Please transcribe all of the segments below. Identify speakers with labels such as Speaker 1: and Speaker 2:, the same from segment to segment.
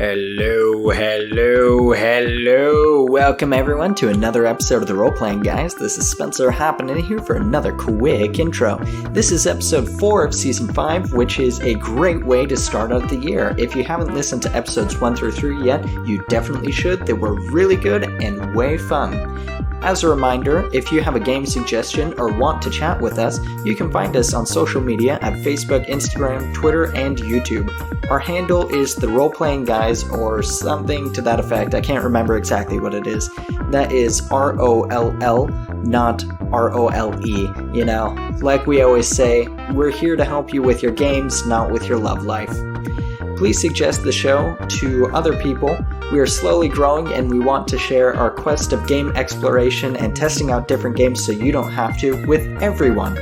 Speaker 1: Hello. Welcome everyone to another episode of the Role Playing Guys. This is Spencer hopping in here for another quick intro. This is episode 4 of season 5, which is a great way to start out the year. If you haven't listened to episodes 1 through 3 yet, you definitely should. They were really good and way fun. As a reminder, if you have a game suggestion or want to chat with us, you can find us on social media at Facebook, Instagram, Twitter, and YouTube. Our handle is The Role Playing Guys or something to that effect. I can't remember exactly what it is. That is ROLL, not ROLE. You know, like we always say, we're here to help you with your games, not with your love life. Please suggest the show to other people. We are slowly growing and we want to share our quest of game exploration and testing out different games so you don't have to with everyone.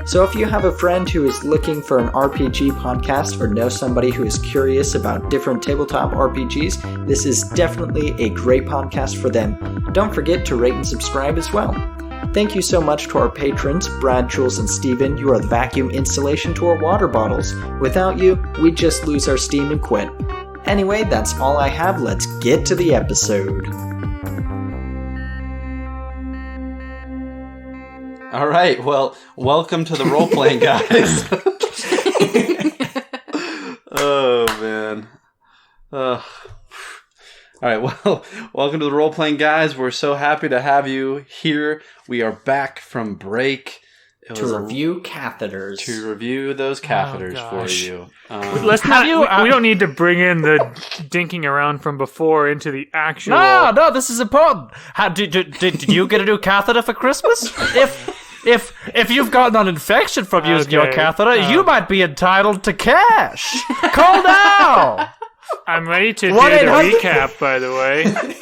Speaker 1: So if you have a friend who is looking for an RPG podcast or know somebody who is curious about different tabletop RPGs, this is definitely a great podcast for them. Don't forget to rate and subscribe as well. Thank you so much to our patrons, Brad, Jules, and Steven. You are the vacuum installation to our water bottles. Without you, we'd just lose our steam and quit. Anyway, that's all I have. Let's get to the episode.
Speaker 2: All right, well, welcome to the role-playing guys. Oh, man. All right, well, welcome to the role-playing guys. We're so happy to have you here. We are back from break.
Speaker 1: To review catheters.
Speaker 2: To review those catheters for you.
Speaker 3: Let's not. We don't need to bring in the dinking around from before into the actual.
Speaker 4: No, this is important. Did you get a new catheter for Christmas? If you've gotten an infection from using your catheter, you might be entitled to cash. Call now.
Speaker 3: I'm ready to do the recap, by the way.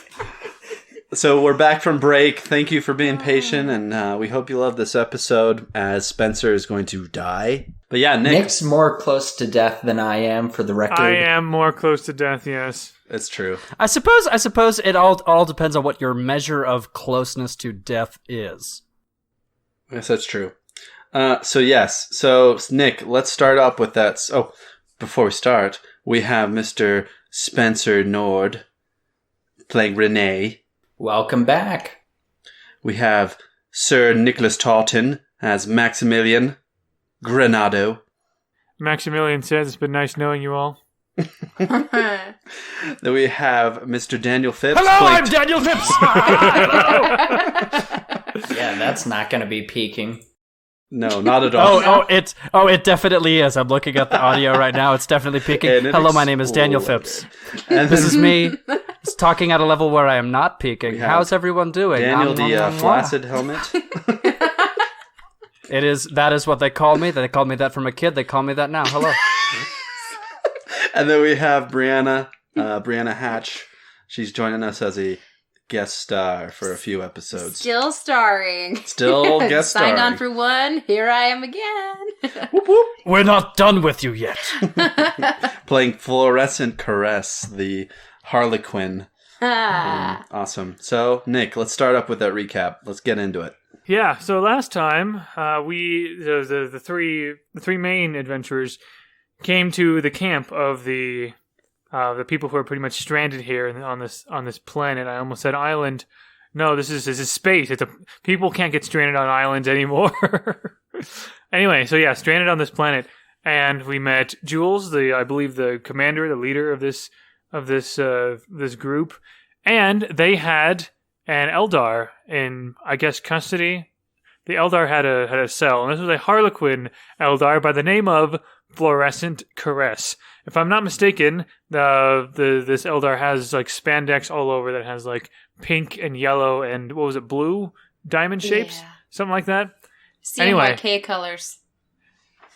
Speaker 2: So we're back from break. Thank you for being patient, and we hope you love this episode as Spencer is going to die. But yeah,
Speaker 1: Nick's more close to death than I am, for the record.
Speaker 3: I am more close to death, yes.
Speaker 2: It's true.
Speaker 4: I suppose it all depends on what your measure of closeness to death is.
Speaker 2: Yes, that's true. So Nick, let's start up with that. Oh, before we start, we have Mr. Spencer Nord playing Renee.
Speaker 1: Welcome back.
Speaker 2: We have Sir Nicholas Taunton as Maximillian Granado.
Speaker 3: Maximillian says it's been nice knowing you all.
Speaker 2: Then we have Mr. Daniel Phipps.
Speaker 4: Hello, I'm Daniel Phipps!
Speaker 1: Yeah, that's not going to be peaking.
Speaker 2: No, not at all.
Speaker 4: It definitely is. I'm looking at the audio right now. It's definitely peaking. Hello, my name is Daniel Phipps. And this is me. It's talking at a level where I am not peaking. How's everyone doing?
Speaker 2: Daniel, the flaccid helmet.
Speaker 4: That is what they call me. They called me that from a kid. They call me that now. Hello.
Speaker 2: And then we have Brianna Hatch. She's joining us as a guest star for a few episodes.
Speaker 5: Still starring.
Speaker 2: Still guest starring.
Speaker 5: Signed on for one. Here I am again.
Speaker 2: Whoop, whoop.
Speaker 4: We're not done with you yet.
Speaker 2: Playing Fluorescent Caress, the Harlequin. Awesome. So, Nick, let's start up with that recap. Let's get into it.
Speaker 3: Yeah. So last time, the three main adventurers came to the camp of the people who are pretty much stranded here on this planet. I almost said island. No, this is space. People can't get stranded on islands anymore. Anyway, so yeah, stranded on this planet, and we met Jules, I believe the commander, the leader of this group, and they had an Eldar in, I guess, custody. The Eldar had a cell, and this was a Harlequin Eldar by the name of Fluorescent Caress. If I'm not mistaken, this Eldar has like spandex all over that has like pink and yellow and what was it, blue diamond shapes, something like that.
Speaker 5: CMYK colors.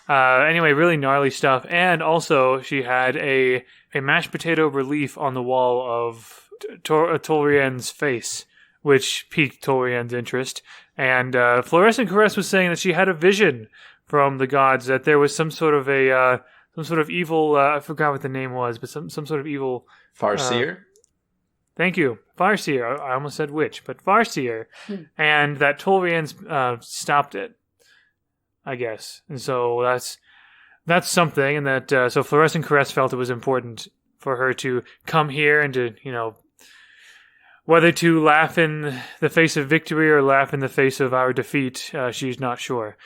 Speaker 3: Anyway, really gnarly stuff. And also, she had a mashed potato relief on the wall of Tolrien's face, which piqued Tolrien's interest. And Fluorescent Caress was saying that she had a vision from the gods that there was some sort of evil. I forgot what the name was, but some sort of evil.
Speaker 2: Farseer.
Speaker 3: Thank you, Farseer. I almost said witch, but Farseer, and that Tolrien's stopped it, I guess. And so that's something, and that so Fluorescent Caress felt it was important for her to come here and to, whether to laugh in the face of victory or laugh in the face of our defeat, she's not sure.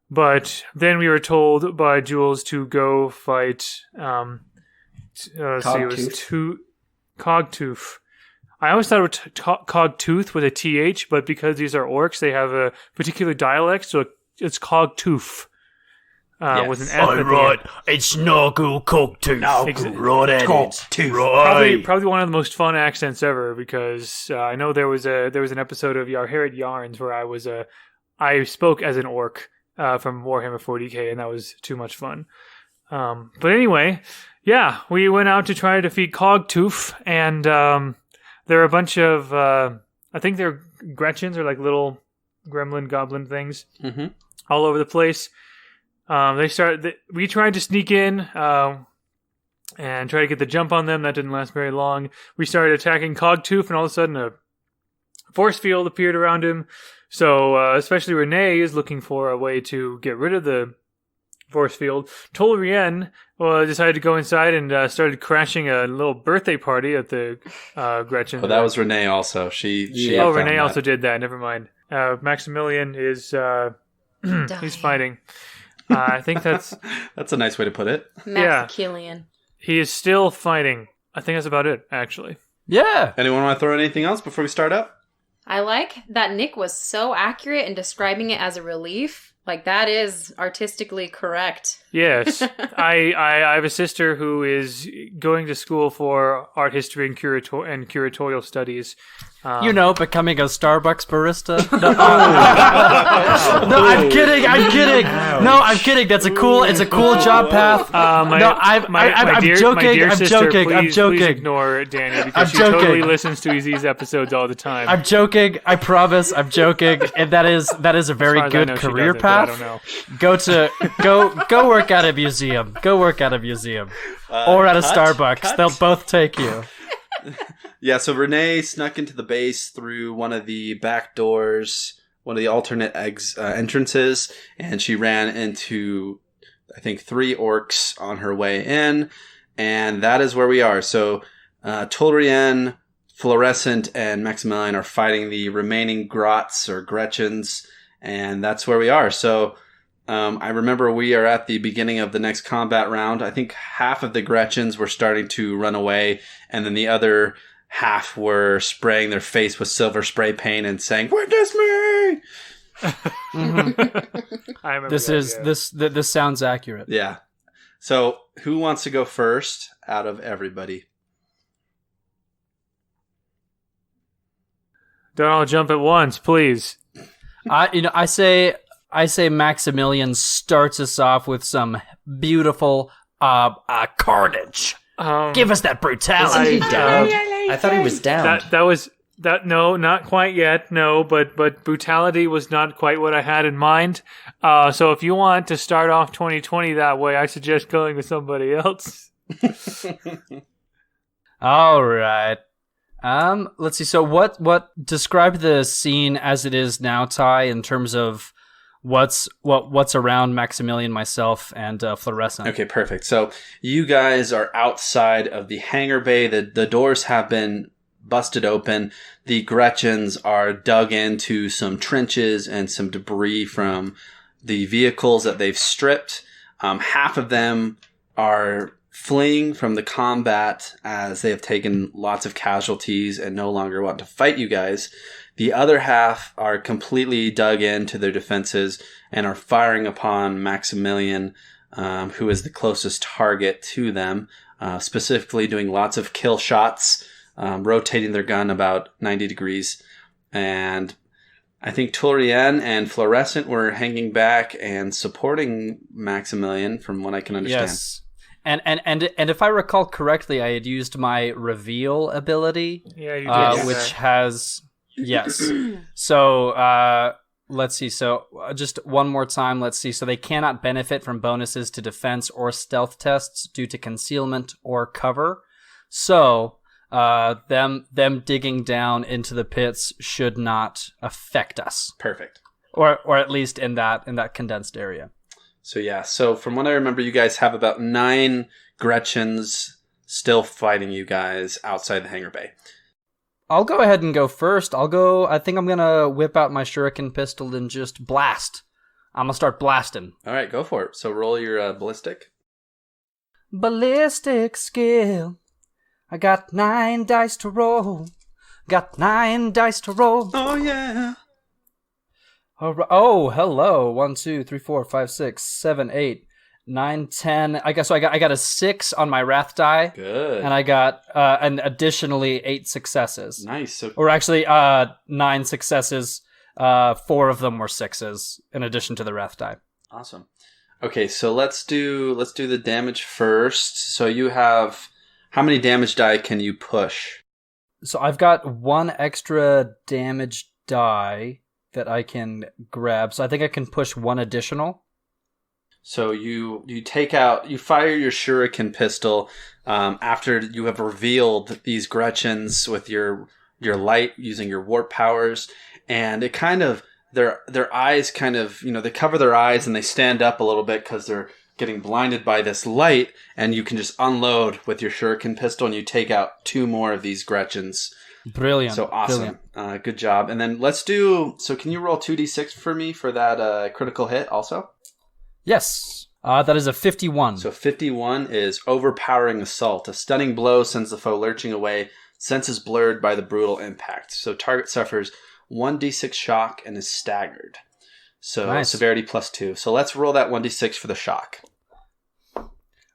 Speaker 3: But then we were told by Jules to go fight. Cogtooth. I always thought it was Cogtooth with a TH, but because these are orcs, they have a particular dialect, so it's Cogtooth. With an F at the end.
Speaker 4: It's Nagu Cogtooth.
Speaker 3: Probably one of the most fun accents ever, because I know there was an episode of Yarharid Yarns where I spoke as an orc from Warhammer 40k, and that was too much fun. But anyway, yeah, we went out to try to defeat Cogtooth, and there are a bunch of I think they're Gretchens, or like little gremlin goblin things, all over the place. We tried to sneak in and try to get the jump on them. That didn't last very long. We started attacking Cogtooth, and all of a sudden a force field appeared around him. So especially Renee is looking for a way to get rid of the force field. Tolrien decided to go inside and started crashing a little birthday party at the Gretchen.
Speaker 2: Oh, that was Renee also.
Speaker 3: Renee also did that. Never mind. Maximillian is he's fighting. I think that's
Speaker 2: a nice way to put it.
Speaker 5: Maximillian.
Speaker 3: Yeah. He is still fighting. I think that's about it, actually.
Speaker 4: Yeah.
Speaker 2: Anyone want to throw in anything else before we start up?
Speaker 5: I like that Nick was so accurate in describing it as a relief. Like, that is artistically correct.
Speaker 3: Yes. I have a sister who is going to school for art history and curatorial studies.
Speaker 4: Becoming a Starbucks barista. No, I'm kidding. No, I'm kidding. It's a cool job path. I'm joking. Please
Speaker 3: ignore Danny, because she totally listens to these episodes all the time.
Speaker 4: I'm joking. I promise. I'm joking. And that is a very good career path.
Speaker 3: I don't know.
Speaker 4: Go work at a museum. Or at a Starbucks. They'll both take you.
Speaker 2: Yeah, so Renee snuck into the base through one of the back doors, one of the alternate entrances, and she ran into, I think, 3 orcs on her way in, and that is where we are. So Tolrien, Fluorescent, and Maximillian are fighting the remaining Grots or Gretchens, and that's where we are. So I remember we are at the beginning of the next combat round. I think half of the Gretchens were starting to run away, and then the other half were spraying their face with silver spray paint and saying, "Witness me!"
Speaker 3: I remember
Speaker 4: this sounds accurate.
Speaker 2: Yeah. So who wants to go first out of everybody?
Speaker 3: Don't all jump at once, please.
Speaker 4: I say Maximillian starts us off with some beautiful carnage. Give us that brutality.
Speaker 1: Isn't he down? I thought he was down.
Speaker 3: No, not quite yet. No, but brutality was not quite what I had in mind. So if you want to start off 2020 that way, I suggest going with somebody else.
Speaker 4: All right. Let's see. So what describe the scene as it is now, Ty, in terms of what's around Maximillian, myself, and Fluorescent.
Speaker 2: Okay, perfect. So you guys are outside of the hangar bay. The doors have been busted open. The Gretchens are dug into some trenches and some debris from the vehicles that they've stripped. Half of them are fleeing from the combat as they have taken lots of casualties and no longer want to fight you guys. The other half are completely dug into their defenses and are firing upon Maximillian, who is the closest target to them, specifically doing lots of kill shots, rotating their gun about 90 degrees. And I think Tolrien and Fluorescent were hanging back and supporting Maximillian, from what I can understand.
Speaker 4: Yes. And if I recall correctly, I had used my reveal ability.
Speaker 3: Yeah, you did.
Speaker 4: Which has... Yes. So, let's see. So, just one more time. Let's see. So, they cannot benefit from bonuses to defense or stealth tests due to concealment or cover. So, them digging down into the pits should not affect us.
Speaker 2: Perfect.
Speaker 4: Or at least in that condensed area.
Speaker 2: So, yeah. So, from what I remember, you guys have about 9 Gretchens still fighting you guys outside the hangar bay.
Speaker 4: I'll go ahead and go first. I think I'm going to whip out my shuriken pistol and just blast. I'm going to start blasting.
Speaker 2: All right, go for it. So roll your ballistic.
Speaker 4: Ballistic skill. I got 9 dice to roll. Got 9 dice to roll.
Speaker 2: Oh, yeah.
Speaker 4: Oh, hello. 1, 2, 3, 4, 5, 6, 7, 8, 9, 10. I guess so. I got a 6 on my wrath die.
Speaker 2: Good.
Speaker 4: And I got an additionally 8 successes.
Speaker 2: Nice. So,
Speaker 4: Or actually 9 successes. 4 of them were 6s in addition to the wrath die.
Speaker 2: awesome. Okay, so let's do the damage first. So you have, how many damage die can you push?
Speaker 4: So I've got 1 extra damage die that I can grab. So I think I can push 1 additional.
Speaker 2: So you fire your shuriken pistol after you have revealed these Gretchens with your light using your warp powers, and it kind of their eyes kind of, they cover their eyes and they stand up a little bit because they're getting blinded by this light, and you can just unload with your shuriken pistol and you take out 2 more of these Gretchens.
Speaker 4: Brilliant.
Speaker 2: So awesome. Good job. And then so can you roll 2d6 for me for that critical hit also?
Speaker 4: Yes. That is a 51.
Speaker 2: So 51 is overpowering assault. A stunning blow sends the foe lurching away, senses blurred by the brutal impact. So target suffers 1d6 shock and is staggered. So
Speaker 4: nice.
Speaker 2: Severity +2. So let's roll that 1d6 for the shock.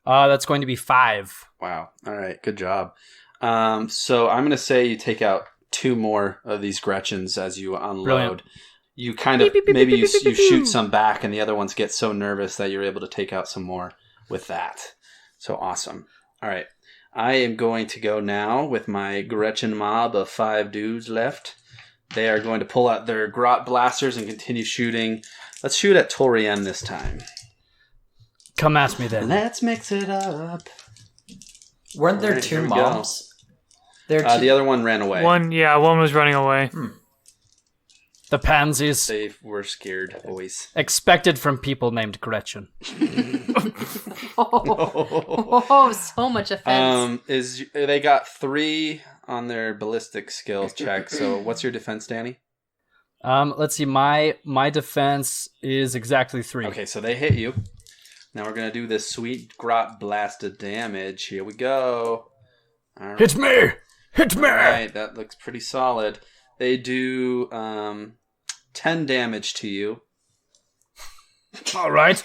Speaker 4: That's going to be 5.
Speaker 2: Wow. All right. Good job. So I'm going to say you take out 2 more of these Gretchens as you unload. Brilliant. You kind of, maybe you shoot some back and the other ones get so nervous that you're able to take out some more with that. So awesome. All right. I am going to go now with my Gretchen mob of 5 dudes left. They are going to pull out their grot blasters and continue shooting. Let's shoot at Torian this time.
Speaker 4: Come at me then.
Speaker 2: Let's mix it up.
Speaker 1: Weren't there 2 mobs?
Speaker 2: The other one ran away.
Speaker 3: One was running away.
Speaker 4: The pansies.
Speaker 2: They were scared boys.
Speaker 4: Expected from people named Gretchen.
Speaker 5: So much offense.
Speaker 2: They got 3 on their ballistic skills check. So what's your defense, Danny?
Speaker 4: Let's see. My defense is exactly 3.
Speaker 2: Okay, so they hit you. Now we're gonna do this sweet grot blast of damage. Here we go. All right.
Speaker 4: Hit me! Hit me!
Speaker 2: All right, that looks pretty solid. They do 10 damage to you.
Speaker 4: All right.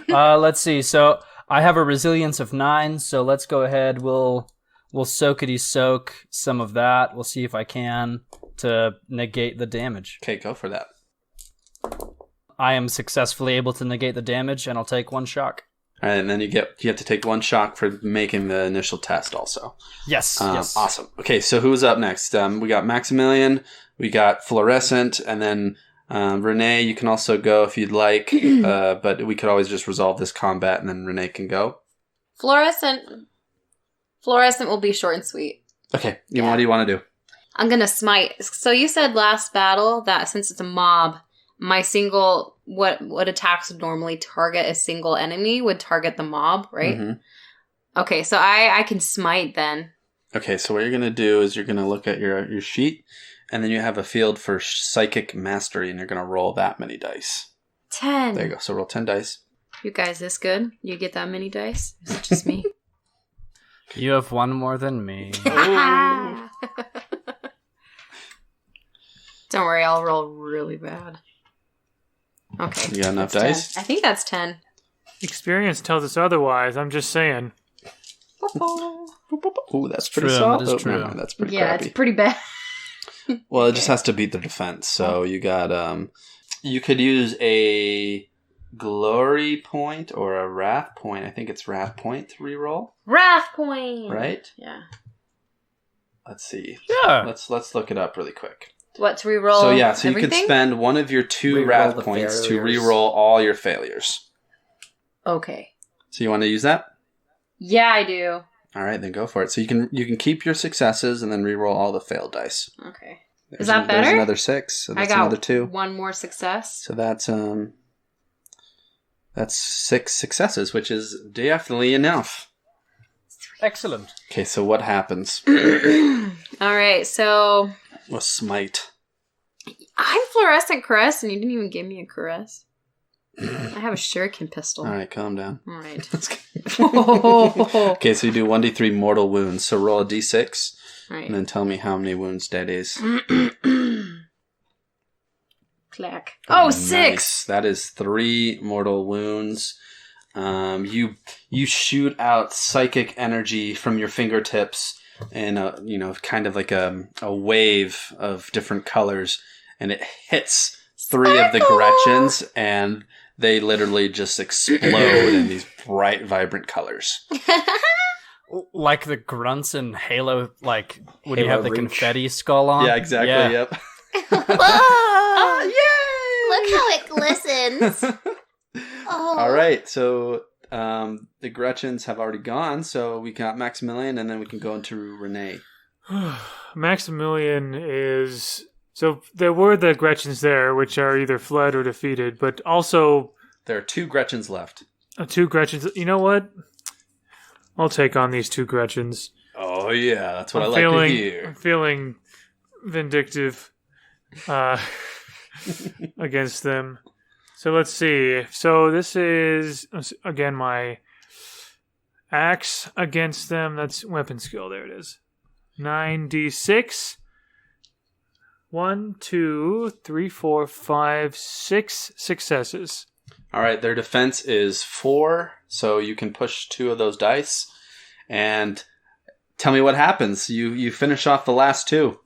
Speaker 4: Let's see. So I have a resilience of 9. So let's go ahead. We'll soak some of that. We'll see if I can to negate the damage.
Speaker 2: Okay, go for that.
Speaker 4: I am successfully able to negate the damage, and I'll take 1 shock.
Speaker 2: All right, and then you have to take 1 shock for making the initial test also.
Speaker 4: Yes. Yes.
Speaker 2: Awesome. Okay, so who's up next? We got Maximillian, we got Fluorescent, and then Renee, you can also go if you'd like, but we could always just resolve this combat and then Renee can go.
Speaker 5: Fluorescent will be short and sweet.
Speaker 2: Okay, what do you want to do?
Speaker 5: I'm going to smite. So you said last battle that since it's a mob, my single, what attacks would normally target a single enemy would target the mob, right? Mm-hmm. Okay, so I can smite then. Okay,
Speaker 2: so what you're going to do is you're going to look at your sheet, and then you have a field for psychic mastery, and you're going to roll that many dice.
Speaker 5: 10.
Speaker 2: There you go. So roll 10 dice.
Speaker 5: You guys this good? You get that many dice? Is it just me?
Speaker 4: You have 1 more than me.
Speaker 5: Don't worry, I'll roll really bad. Okay.
Speaker 2: You got enough dice?
Speaker 5: 10. I think that's 10.
Speaker 3: Experience tells us otherwise. I'm just saying.
Speaker 2: Ooh, that's pretty solid.
Speaker 4: That is true.
Speaker 2: No, that's pretty
Speaker 5: Yeah,
Speaker 2: crappy.
Speaker 5: it's pretty bad.
Speaker 2: Well, it just has to beat the defense. So you got, you could use a glory point or a wrath point. I think it's wrath point to reroll.
Speaker 5: Wrath point!
Speaker 2: Right?
Speaker 5: Yeah.
Speaker 2: Let's see.
Speaker 4: Yeah.
Speaker 2: Let's look it up really quick.
Speaker 5: What, to reroll?
Speaker 2: So
Speaker 5: everything?
Speaker 2: you could spend 1 of your 2 wrath points to reroll all your failures.
Speaker 5: Okay.
Speaker 2: So you want to use that?
Speaker 5: Yeah, I do.
Speaker 2: All right, then go for it. So you can keep your successes and then reroll all the failed dice.
Speaker 5: Okay. Is that better?
Speaker 2: There's another 6. So that's
Speaker 5: I got
Speaker 2: another 2.
Speaker 5: 1 more success.
Speaker 2: So that's 6 successes, which is definitely enough.
Speaker 4: Excellent.
Speaker 2: Okay, so what happens?
Speaker 5: All right, so
Speaker 2: A smite.
Speaker 5: I'm fluorescent caress, and you didn't even give me a caress. I have a shuriken pistol.
Speaker 2: All right, calm down.
Speaker 5: All right.
Speaker 2: Okay, so you do 1d3 mortal wounds. So roll a d6,
Speaker 5: Right.
Speaker 2: and then tell me how many wounds that is.
Speaker 5: Clack.
Speaker 2: Oh,
Speaker 5: 6.
Speaker 2: nice. That is 3 mortal wounds. You shoot out psychic energy from your fingertips, and kind of like a wave of different colors, and it hits 3 of the Gretchens, and they literally just explode in these bright, vibrant colors.
Speaker 4: Like the grunts in Halo, like when you
Speaker 1: Halo
Speaker 4: have the
Speaker 1: Reach.
Speaker 4: confetti skull on.
Speaker 2: Yeah, exactly.
Speaker 4: Yeah.
Speaker 2: Yep.
Speaker 5: Oh,
Speaker 2: Yay!
Speaker 5: look how it glistens. Oh.
Speaker 2: All right, so the Gretchens have already gone, so we got Maximillian, and then we can go into Renee.
Speaker 3: Maximillian is... So there were the Gretchens there, which are either fled or defeated, but also
Speaker 2: There are 2 Gretchens left.
Speaker 3: 2 Gretchens. You know what? I'll take on these 2 Gretchens.
Speaker 2: Oh yeah, that's what
Speaker 3: I'm
Speaker 2: I like
Speaker 3: feeling,
Speaker 2: to hear.
Speaker 3: I'm feeling vindictive against them. So let's see. So this is, again, my axe against them. That's weapon skill. There it is. 9d6. 1, 2, 3, 4, 5, 6 successes.
Speaker 2: All right, their defense is 4, so you can push 2 of those dice, and tell me what happens. You finish off the last 2.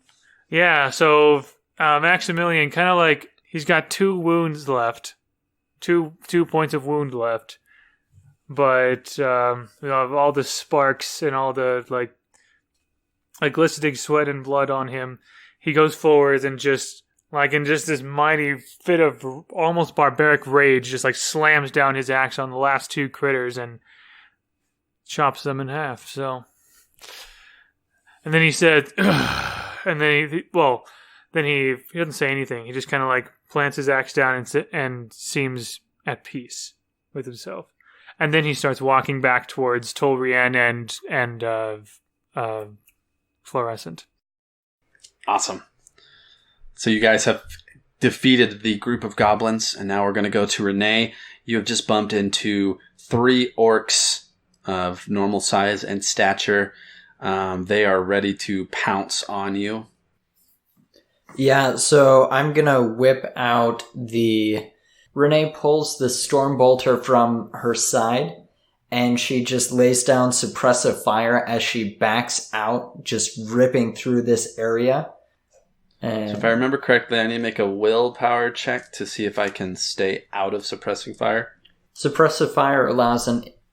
Speaker 3: Yeah, so Maximillian kind of like, he's got 2 wounds left. 2 points of wound left. But all the sparks and all the like glistening sweat and blood on him, he goes forward and just in this mighty fit of almost barbaric rage, just like slams down his axe on the last 2 critters and chops them in half. So, and then he said, and then he doesn't say anything. He just kind of like plants his axe down and seems at peace with himself. And then he starts walking back towards Tolrien and Fluorescent.
Speaker 2: Awesome. So you guys have defeated the group of goblins, and now we're going to go to Renee. You have just bumped into 3 orcs of normal size and stature. They are ready to pounce on you.
Speaker 1: Yeah, so I'm gonna whip out Renee pulls the storm bolter from her side, and she just lays down suppressive fire as she backs out, just ripping through this area. And
Speaker 2: So if I remember correctly, I need to make a willpower check to see if I can stay out of suppressing fire.
Speaker 1: suppressive fire allows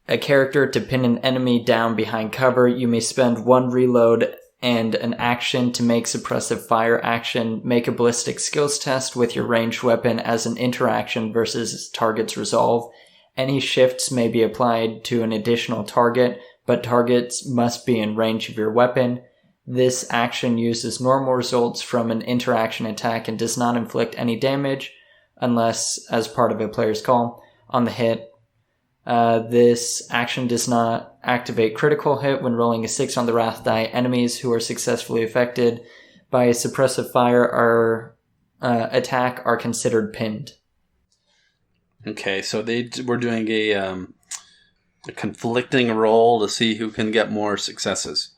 Speaker 1: a character to pin an enemy down behind cover. You may spend 1 reload and an action to make suppressive fire action. Make a ballistic skills test with your ranged weapon as an interaction versus target's resolve. Any shifts may be applied to an additional target, but targets must be in range of your weapon. This action uses normal results from an interaction attack and does not inflict any damage unless as part of a player's call on the hit. This action does not activate critical hit when rolling a 6 on the wrath die. Enemies who are successfully affected by a suppressive fire attack are considered pinned.
Speaker 2: Okay, so we're doing a conflicting roll to see who can get more successes.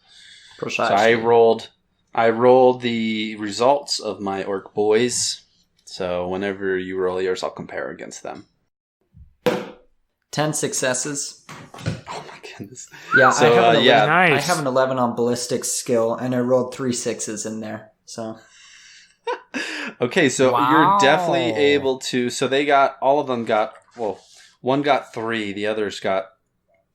Speaker 1: Precisely.
Speaker 2: So I rolled the results of my orc boys. So whenever you roll yours, I'll compare against them.
Speaker 1: 10 successes.
Speaker 2: Oh my goodness.
Speaker 1: Yeah,
Speaker 2: So,
Speaker 1: I have an 11,
Speaker 2: yeah.
Speaker 3: Nice.
Speaker 1: I have an 11 on ballistic skill, and I rolled 3 6s in there. So
Speaker 2: Okay, so
Speaker 4: Wow.
Speaker 2: you're definitely able to. So all of them got, one got 3, the others got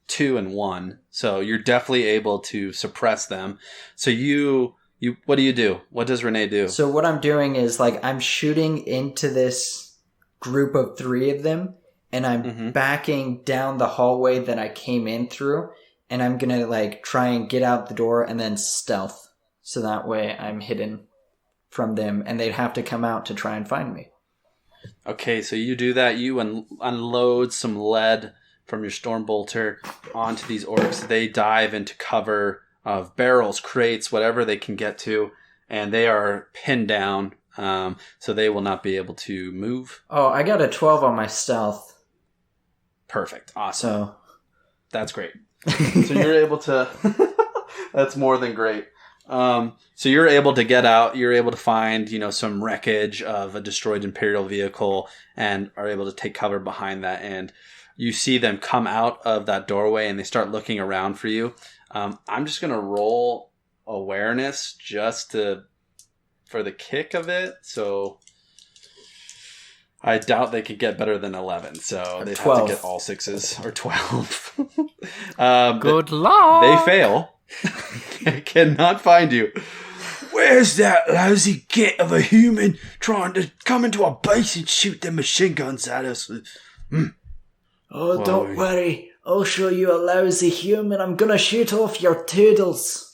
Speaker 2: 2 and 1. So you're definitely able to suppress them. So you what do you do? What does Renee do?
Speaker 1: So what I'm doing is I'm shooting into this group of 3 of them, and I'm backing down the hallway that I came in through, and I'm gonna try and get out the door and then stealth, so that way I'm hidden from them, and they'd have to come out to try and find me.
Speaker 2: Okay, so you do that. You unload some lead from your storm bolter onto these orcs. They dive into cover of barrels, crates, whatever they can get to, and they are pinned down, so they will not be able to move.
Speaker 1: Oh, I got a 12 on my stealth.
Speaker 2: Perfect. Awesome.
Speaker 1: So
Speaker 2: that's great. So you're able to... That's more than great. So you're able to get out. You're able to find, some wreckage of a destroyed Imperial vehicle and are able to take cover behind that. And you see them come out of that doorway and they start looking around for you. I'm just going to roll awareness just for the kick of it. So I doubt they could get better than 11. So they'd have to get all 6s or 12.
Speaker 4: Good luck.
Speaker 2: They fail. I cannot find you. Where's that lousy git of a human trying to come into our base and shoot them machine guns at us?
Speaker 1: Oh, don't worry. I'll show you a lousy human. I'm gonna shoot off your toodles.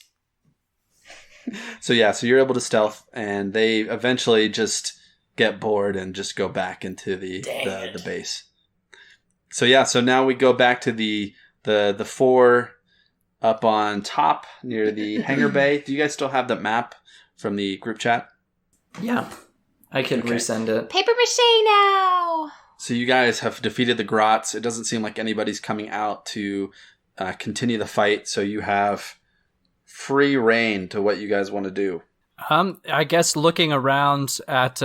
Speaker 2: So you're able to stealth, and they eventually just get bored and just go back into the base. So now we go back to the 4 up on top near the hangar bay. Do you guys still have the map from the group chat?
Speaker 1: Yeah. I can resend it.
Speaker 5: Paper mache now!
Speaker 2: So you guys have defeated the grots. It doesn't seem like anybody's coming out to continue the fight, so you have free reign to what you guys want to do.
Speaker 4: I guess looking around at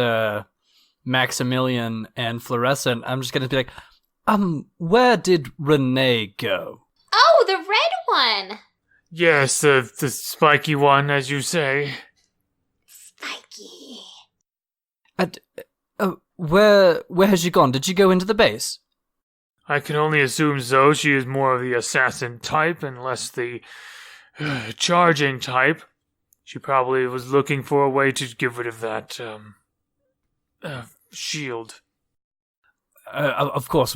Speaker 4: Maximillian and Fluorescent, I'm just going to be like, where did Renee go?
Speaker 5: Oh, the red one!
Speaker 3: Yes, the spiky one, as you say.
Speaker 5: Spikey.
Speaker 4: Where has she gone? Did she go into the base?
Speaker 3: I can only assume so. She is more of the assassin type and less the charging type. She probably was looking for a way to get rid of that shield.
Speaker 4: Of course.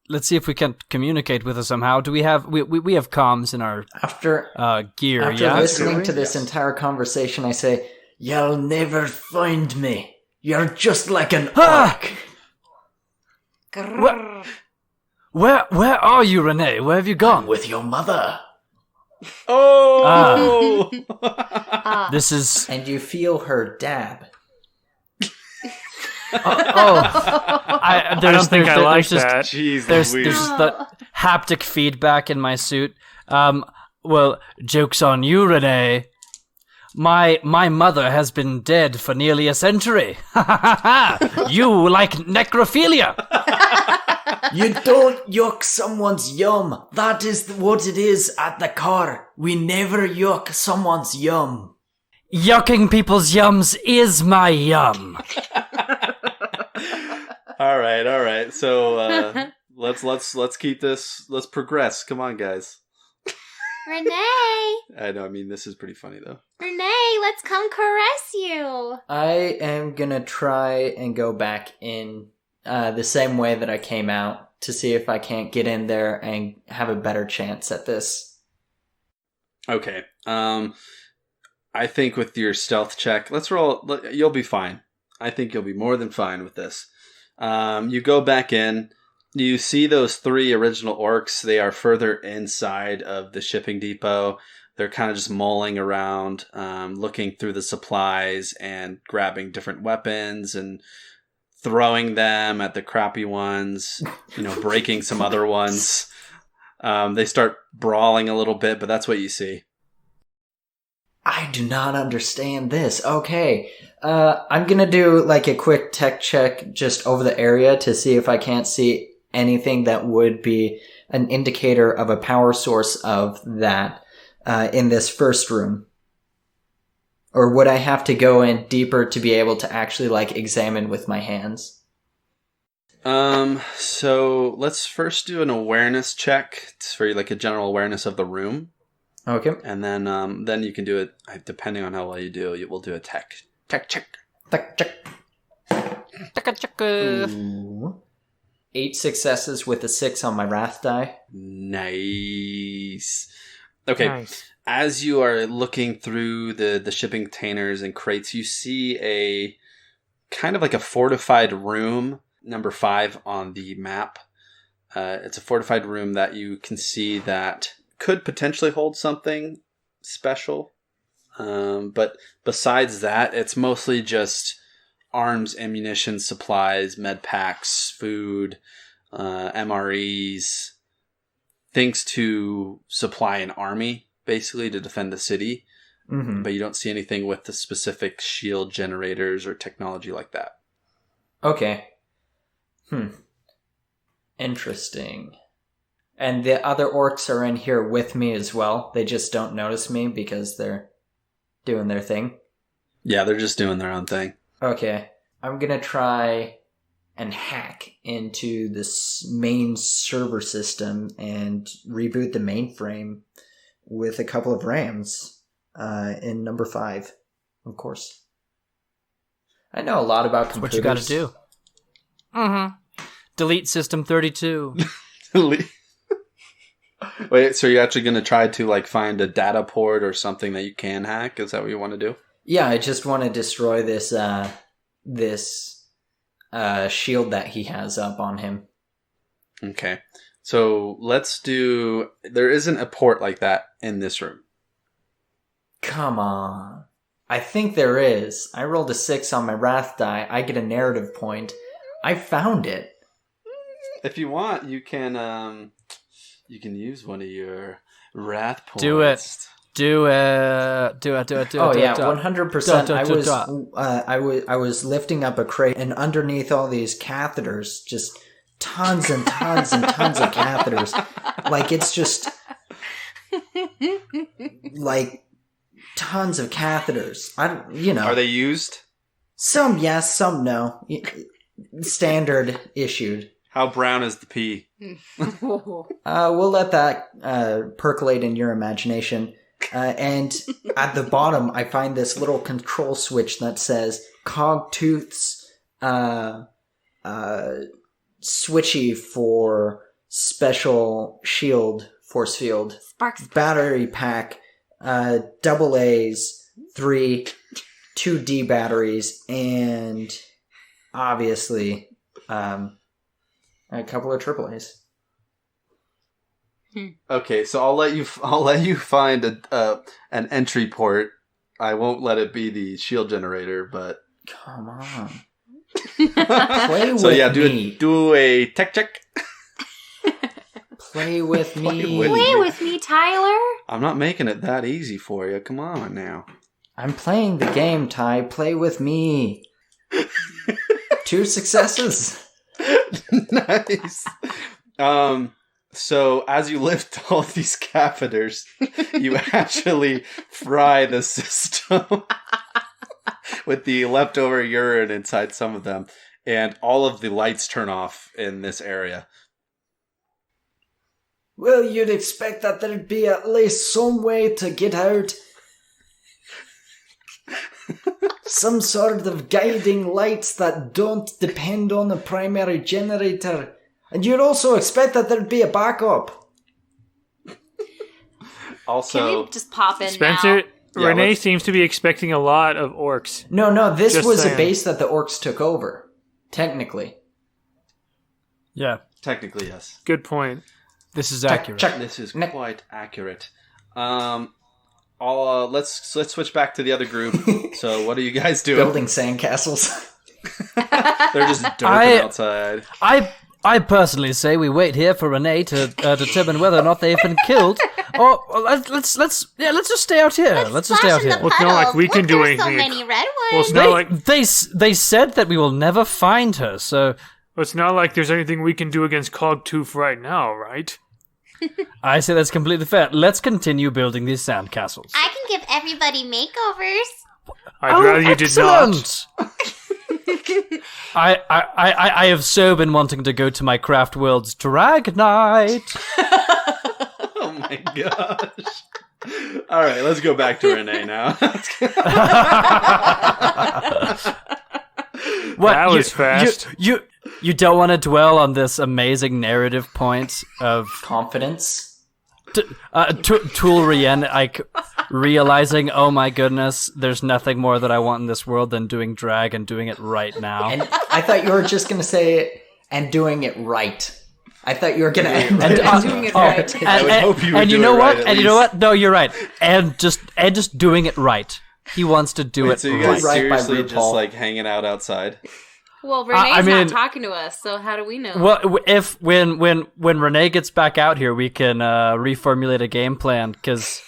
Speaker 4: Let's see if we can communicate with her somehow. Do we have we have comms in our gear?
Speaker 1: After listening to this entire conversation, I say, "You'll never find me. You're just like an orc."
Speaker 4: Where are you, Renee? Where have you gone?
Speaker 1: With your mother.
Speaker 2: Oh!
Speaker 4: This is...
Speaker 1: And you feel her dab.
Speaker 3: I don't think I like that.
Speaker 2: Jeez,
Speaker 4: there's just the haptic feedback in my suit. Well, joke's on you, Renee. My mother has been dead for nearly a century. You like necrophilia.
Speaker 1: You don't yuck someone's yum. That is what it is at the car. We never yuck someone's yum.
Speaker 4: Yucking people's yums is my yum.
Speaker 2: All right. So let's keep this. Let's progress. Come on, guys.
Speaker 5: Renee!
Speaker 2: I know. I mean, this is pretty funny though.
Speaker 5: Renee, let's come caress you.
Speaker 1: I am gonna try and go back in the same way that I came out to see if I can't get in there and have a better chance at this.
Speaker 2: Okay. I think with your stealth check, let's roll. You'll be fine. I think you'll be more than fine with this. You go back in. You see those 3 original orcs. They are further inside of the shipping depot. They're kind of just mulling around, looking through the supplies and grabbing different weapons and throwing them at the crappy ones, breaking some other ones. They start brawling a little bit, but that's what you see.
Speaker 1: I do not understand this. Okay. I'm gonna do like a quick tech check just over the area to see if I can't see anything that would be an indicator of a power source of that in this first room. Or would I have to go in deeper to be able to actually examine with my hands?
Speaker 2: So let's first do an awareness check for a general awareness of the room.
Speaker 1: Okay.
Speaker 2: And then you can do it, depending on how well you do, we'll do a tech check.
Speaker 1: Tech check. Ooh. 8 successes with a 6 on my wrath die.
Speaker 2: Nice. Okay.
Speaker 3: Nice.
Speaker 2: As you are looking through the shipping containers and crates, you see a kind of like a fortified room, number 5 on the map. It's a fortified room that you can see that could potentially hold something special. But besides that, it's mostly just arms, ammunition, supplies, med packs, food, MREs, things to supply an army, basically, to defend the city.
Speaker 1: Mm-hmm.
Speaker 2: But you don't see anything with the specific shield generators or technology like that.
Speaker 1: Okay. Interesting. And the other orcs are in here with me as well. They just don't notice me because they're doing their thing.
Speaker 2: Yeah, they're just doing their own thing.
Speaker 1: Okay. I'm gonna try and hack into this main server system and reboot the mainframe with a couple of rams in number 5, of course. I know a lot about computers.
Speaker 4: What you gotta do. Mm-hmm. Delete system 32.
Speaker 2: Wait, so you're actually going to try to like find a data port or something that you can hack? Is that what you want to do?
Speaker 1: Yeah, I just want to destroy this shield that he has up on him.
Speaker 2: Okay. So let's do... There isn't a port like that in this room.
Speaker 1: Come on. I think there is. I rolled a 6 on my wrath die. I get a narrative point. I found it.
Speaker 2: If you want, you can use one of your wrath points.
Speaker 4: Do it. Do it.
Speaker 1: Oh yeah, 100%. I was lifting up a crate, and underneath all these catheters, just tons and tons and tons of catheters. Like it's just like tons of catheters.
Speaker 2: Are they used?
Speaker 1: Some yes, some no. Standard issued.
Speaker 2: How brown is the pee?
Speaker 1: We'll let that percolate in your imagination. And at the bottom, I find this little control switch that says Cogtooth's switchy for special shield force field.
Speaker 5: Sparks.
Speaker 1: Battery pack, double A's, 2 D batteries, and obviously a couple of triple A's.
Speaker 2: Okay, so I'll let you find an entry port. I won't let it be the shield generator, but
Speaker 1: come on, play with
Speaker 2: so yeah,
Speaker 1: me.
Speaker 2: Do a tech check.
Speaker 1: Play with me.
Speaker 5: Play with me, Tyler.
Speaker 2: I'm not making it that easy for you. Come on now.
Speaker 1: I'm playing the game, Ty. Play with me. 2 successes.
Speaker 2: Nice. So as you lift all these catheters, you actually fry the system with the leftover urine inside some of them, and all of the lights turn off in this area.
Speaker 1: Well, you'd expect that there'd be at least some way to get out. Some sort of guiding lights that don't depend on the primary generator. And you'd also expect that there'd be a backup.
Speaker 2: Also,
Speaker 5: can we just pop in
Speaker 3: Spencer,
Speaker 5: now?
Speaker 3: Renee seems to be expecting a lot of orcs.
Speaker 1: No, this
Speaker 3: Just
Speaker 1: was
Speaker 3: saying.
Speaker 1: a base that the orcs took over. Technically.
Speaker 4: Yeah,
Speaker 2: technically, yes.
Speaker 3: Good point.
Speaker 4: this is accurate.
Speaker 1: Check.
Speaker 2: This is quite accurate. Let's switch back to the other group. So, what are you guys doing?
Speaker 1: Building sandcastles.
Speaker 2: They're just derping outside.
Speaker 4: I personally say we wait here for Renee to determine whether or not they've been killed. Or let's just stay out here. Let's just stay out here.
Speaker 3: Well, it's not like we can do anything.
Speaker 5: So many red
Speaker 3: Well,
Speaker 5: ones.
Speaker 3: it's not like
Speaker 4: They said that we will never find her. So
Speaker 3: it's not like there's anything we can do against Cogtooth right now, right?
Speaker 4: I say that's completely fair. Let's continue building these sandcastles.
Speaker 5: I can give everybody makeovers.
Speaker 3: I'd rather you did not.
Speaker 4: Excellent! I have so been wanting to go to my Craft World's drag night.
Speaker 2: Oh my gosh. All right, let's go back to Renee now.
Speaker 4: What,
Speaker 3: That was fast.
Speaker 4: You don't want to dwell on this amazing narrative point of
Speaker 1: Confidence.
Speaker 4: Toolrien, like realizing, oh my goodness, there's nothing more that I want in this world than doing drag and doing it right now.
Speaker 1: And I thought you were just going to say it and doing it right. I thought you were gonna end
Speaker 5: I'm
Speaker 1: it.
Speaker 5: doing it right.
Speaker 2: I would hope you would
Speaker 4: and you
Speaker 2: do
Speaker 4: know
Speaker 2: it
Speaker 4: what?
Speaker 2: right, at
Speaker 4: And you know
Speaker 2: least.
Speaker 4: what? No, you're right. And just doing it right. He wants to do it
Speaker 2: So you
Speaker 4: right.
Speaker 2: guys
Speaker 1: Right by
Speaker 2: seriously just
Speaker 1: RuPaul.
Speaker 2: like hanging out outside?
Speaker 5: Well, Renee's
Speaker 4: I mean-
Speaker 5: not talking to us, so how do we know?
Speaker 4: Well, if when Renee gets back out here, we can reformulate a game plan because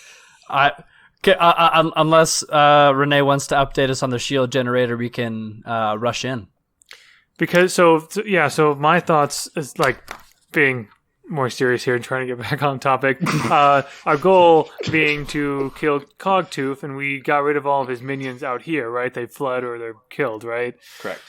Speaker 4: unless Renee wants to update us on the shield generator, we can rush in.
Speaker 3: Because so my thoughts is like being more serious here and trying to get back on topic. Our goal being to kill Cogtooth, and we got rid of all of his minions out here, right? They fled or they're killed, right?
Speaker 2: Correct.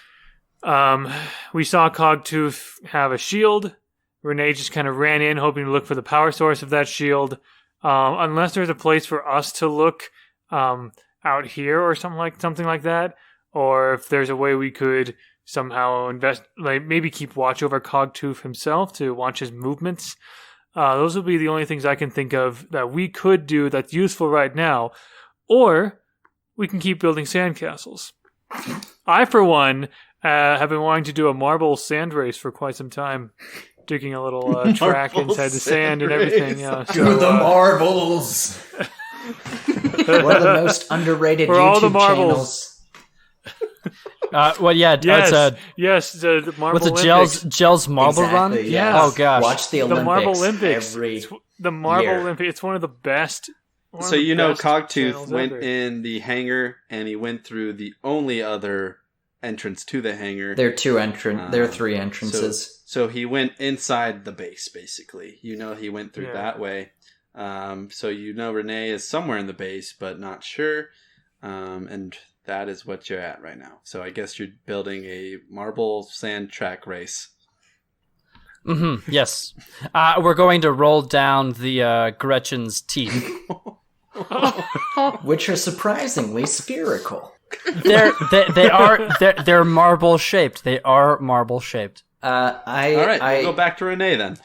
Speaker 3: We saw Cogtooth have a shield. Renee just kind of ran in, hoping to look for the power source of that shield. Unless there's a place for us to look out here or something like that, or if there's a way we could somehow maybe keep watch over Cogtooth himself to watch his movements. Those would be the only things I can think of that we could do that's useful right now. Or we can keep building sandcastles. I, for one, have been wanting to do a marble sand race for quite some time. Digging a little track
Speaker 2: Marble
Speaker 3: inside the
Speaker 2: sand
Speaker 3: sand and everything.
Speaker 2: race.
Speaker 3: Yeah,
Speaker 1: To the marbles. One of the most underrated
Speaker 3: For all
Speaker 1: YouTube
Speaker 3: the marbles.
Speaker 1: channels.
Speaker 4: Well, yeah,
Speaker 3: yes, the Marble
Speaker 4: what's a
Speaker 3: Olympics.
Speaker 4: Gels Marble Run?
Speaker 1: Exactly,
Speaker 3: Yeah.
Speaker 1: yes.
Speaker 4: Oh gosh,
Speaker 1: Watch the
Speaker 3: The
Speaker 1: Olympics.
Speaker 3: Marble Olympics.
Speaker 1: Every
Speaker 3: The Marble
Speaker 1: year.
Speaker 3: Olympics. It's one of the best. one of
Speaker 2: So
Speaker 3: the
Speaker 2: you know
Speaker 3: best
Speaker 2: Cogtooth
Speaker 3: channels
Speaker 2: went
Speaker 3: ever.
Speaker 2: in the hangar and he went through the only other entrance to the hangar.
Speaker 1: There are three entrances.
Speaker 2: So he went inside the base, basically. You know he went through
Speaker 3: Yeah.
Speaker 2: that way. So you know Renee is somewhere in the base, but not sure. And that is what you're at right now. So I guess you're building a marble sand track race.
Speaker 4: Mm-hmm. Yes, we're going to roll down the Gretchen's teeth.
Speaker 1: Which are surprisingly spherical.
Speaker 4: They're marble shaped. They are marble shaped.
Speaker 2: All right, we'll go back to Renee then.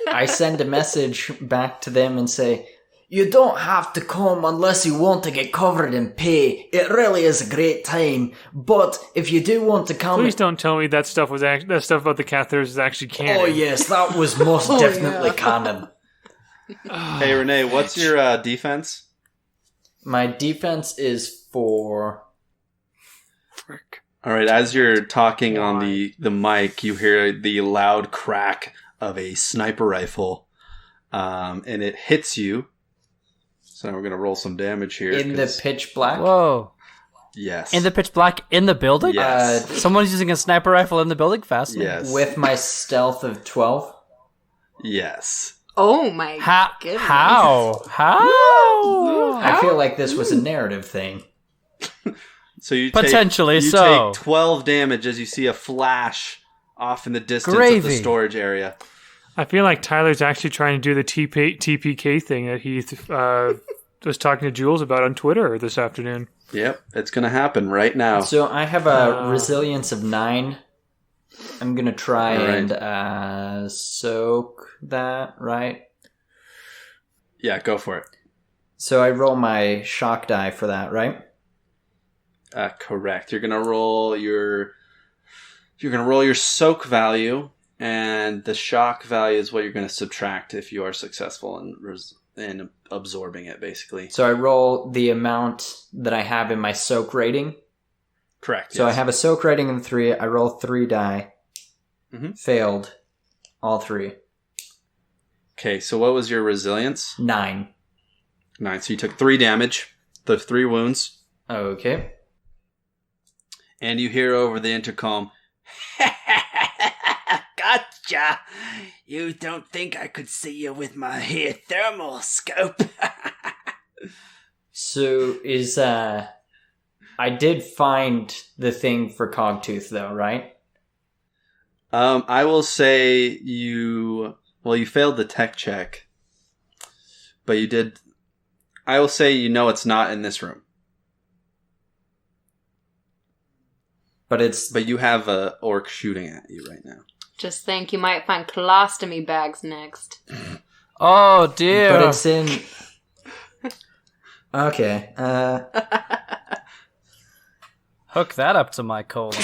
Speaker 1: I send a message back to them and say, "You don't have to come unless you want to get covered in pay. It really is a great time. But if you do want to come..."
Speaker 3: Please don't tell me that stuff that stuff about the catheters is actually canon.
Speaker 1: Oh yes, that was most definitely canon.
Speaker 2: Hey Renee, what's your defense?
Speaker 1: My defense is 4.
Speaker 3: Frick.
Speaker 2: All right, as you're talking on the mic, you hear the loud crack of a sniper rifle, and it hits you. So we're going to roll some damage here.
Speaker 1: In the pitch black.
Speaker 4: Whoa!
Speaker 2: Yes.
Speaker 4: In the pitch black in the building.
Speaker 2: Yes.
Speaker 4: Someone's using a sniper rifle in the building. Fascinating.
Speaker 2: Yes.
Speaker 1: With my stealth of 12.
Speaker 2: Yes.
Speaker 5: Oh my goodness.
Speaker 4: How?
Speaker 1: I feel like this was a narrative thing.
Speaker 2: So you
Speaker 4: Potentially
Speaker 2: take,
Speaker 4: so.
Speaker 2: take 12 damage as you see a flash off in the distance of
Speaker 4: Gravy.
Speaker 2: the storage area.
Speaker 3: I feel like Tyler's actually trying to do the TPK thing that he was talking to Jules about on Twitter this afternoon.
Speaker 2: Yep, it's going to happen right now.
Speaker 1: So I have a resilience of 9. I'm going to try
Speaker 2: All right.
Speaker 1: and soak that, right?
Speaker 2: Yeah, go for it.
Speaker 1: So I roll my shock die for that, right?
Speaker 2: Correct. You're going to roll your soak value, and the shock value is what you're going to subtract if you are successful in absorbing it, basically.
Speaker 1: So I roll the amount that I have in my soak rating.
Speaker 2: Correct.
Speaker 1: So
Speaker 2: yes.
Speaker 1: I have a soak rating of 3. I roll 3 die.
Speaker 2: Mhm.
Speaker 1: Failed. All 3.
Speaker 2: Okay, so what was your resilience?
Speaker 1: 9.
Speaker 2: 9. So you took 3 damage, the 3 wounds,
Speaker 1: Okay.
Speaker 2: and you hear over the intercom, "Gotcha! You don't think I could see you with my here thermal scope?"
Speaker 1: So is I did find the thing for Cogtooth though, right?
Speaker 2: I will say you failed the tech check, but you did. I will say it's not in this room,
Speaker 1: But
Speaker 2: you have a orc shooting at you right now.
Speaker 5: Just think you might find colostomy bags next.
Speaker 4: Oh dear!
Speaker 1: but it's in. Okay.
Speaker 4: Hook that up to my colon.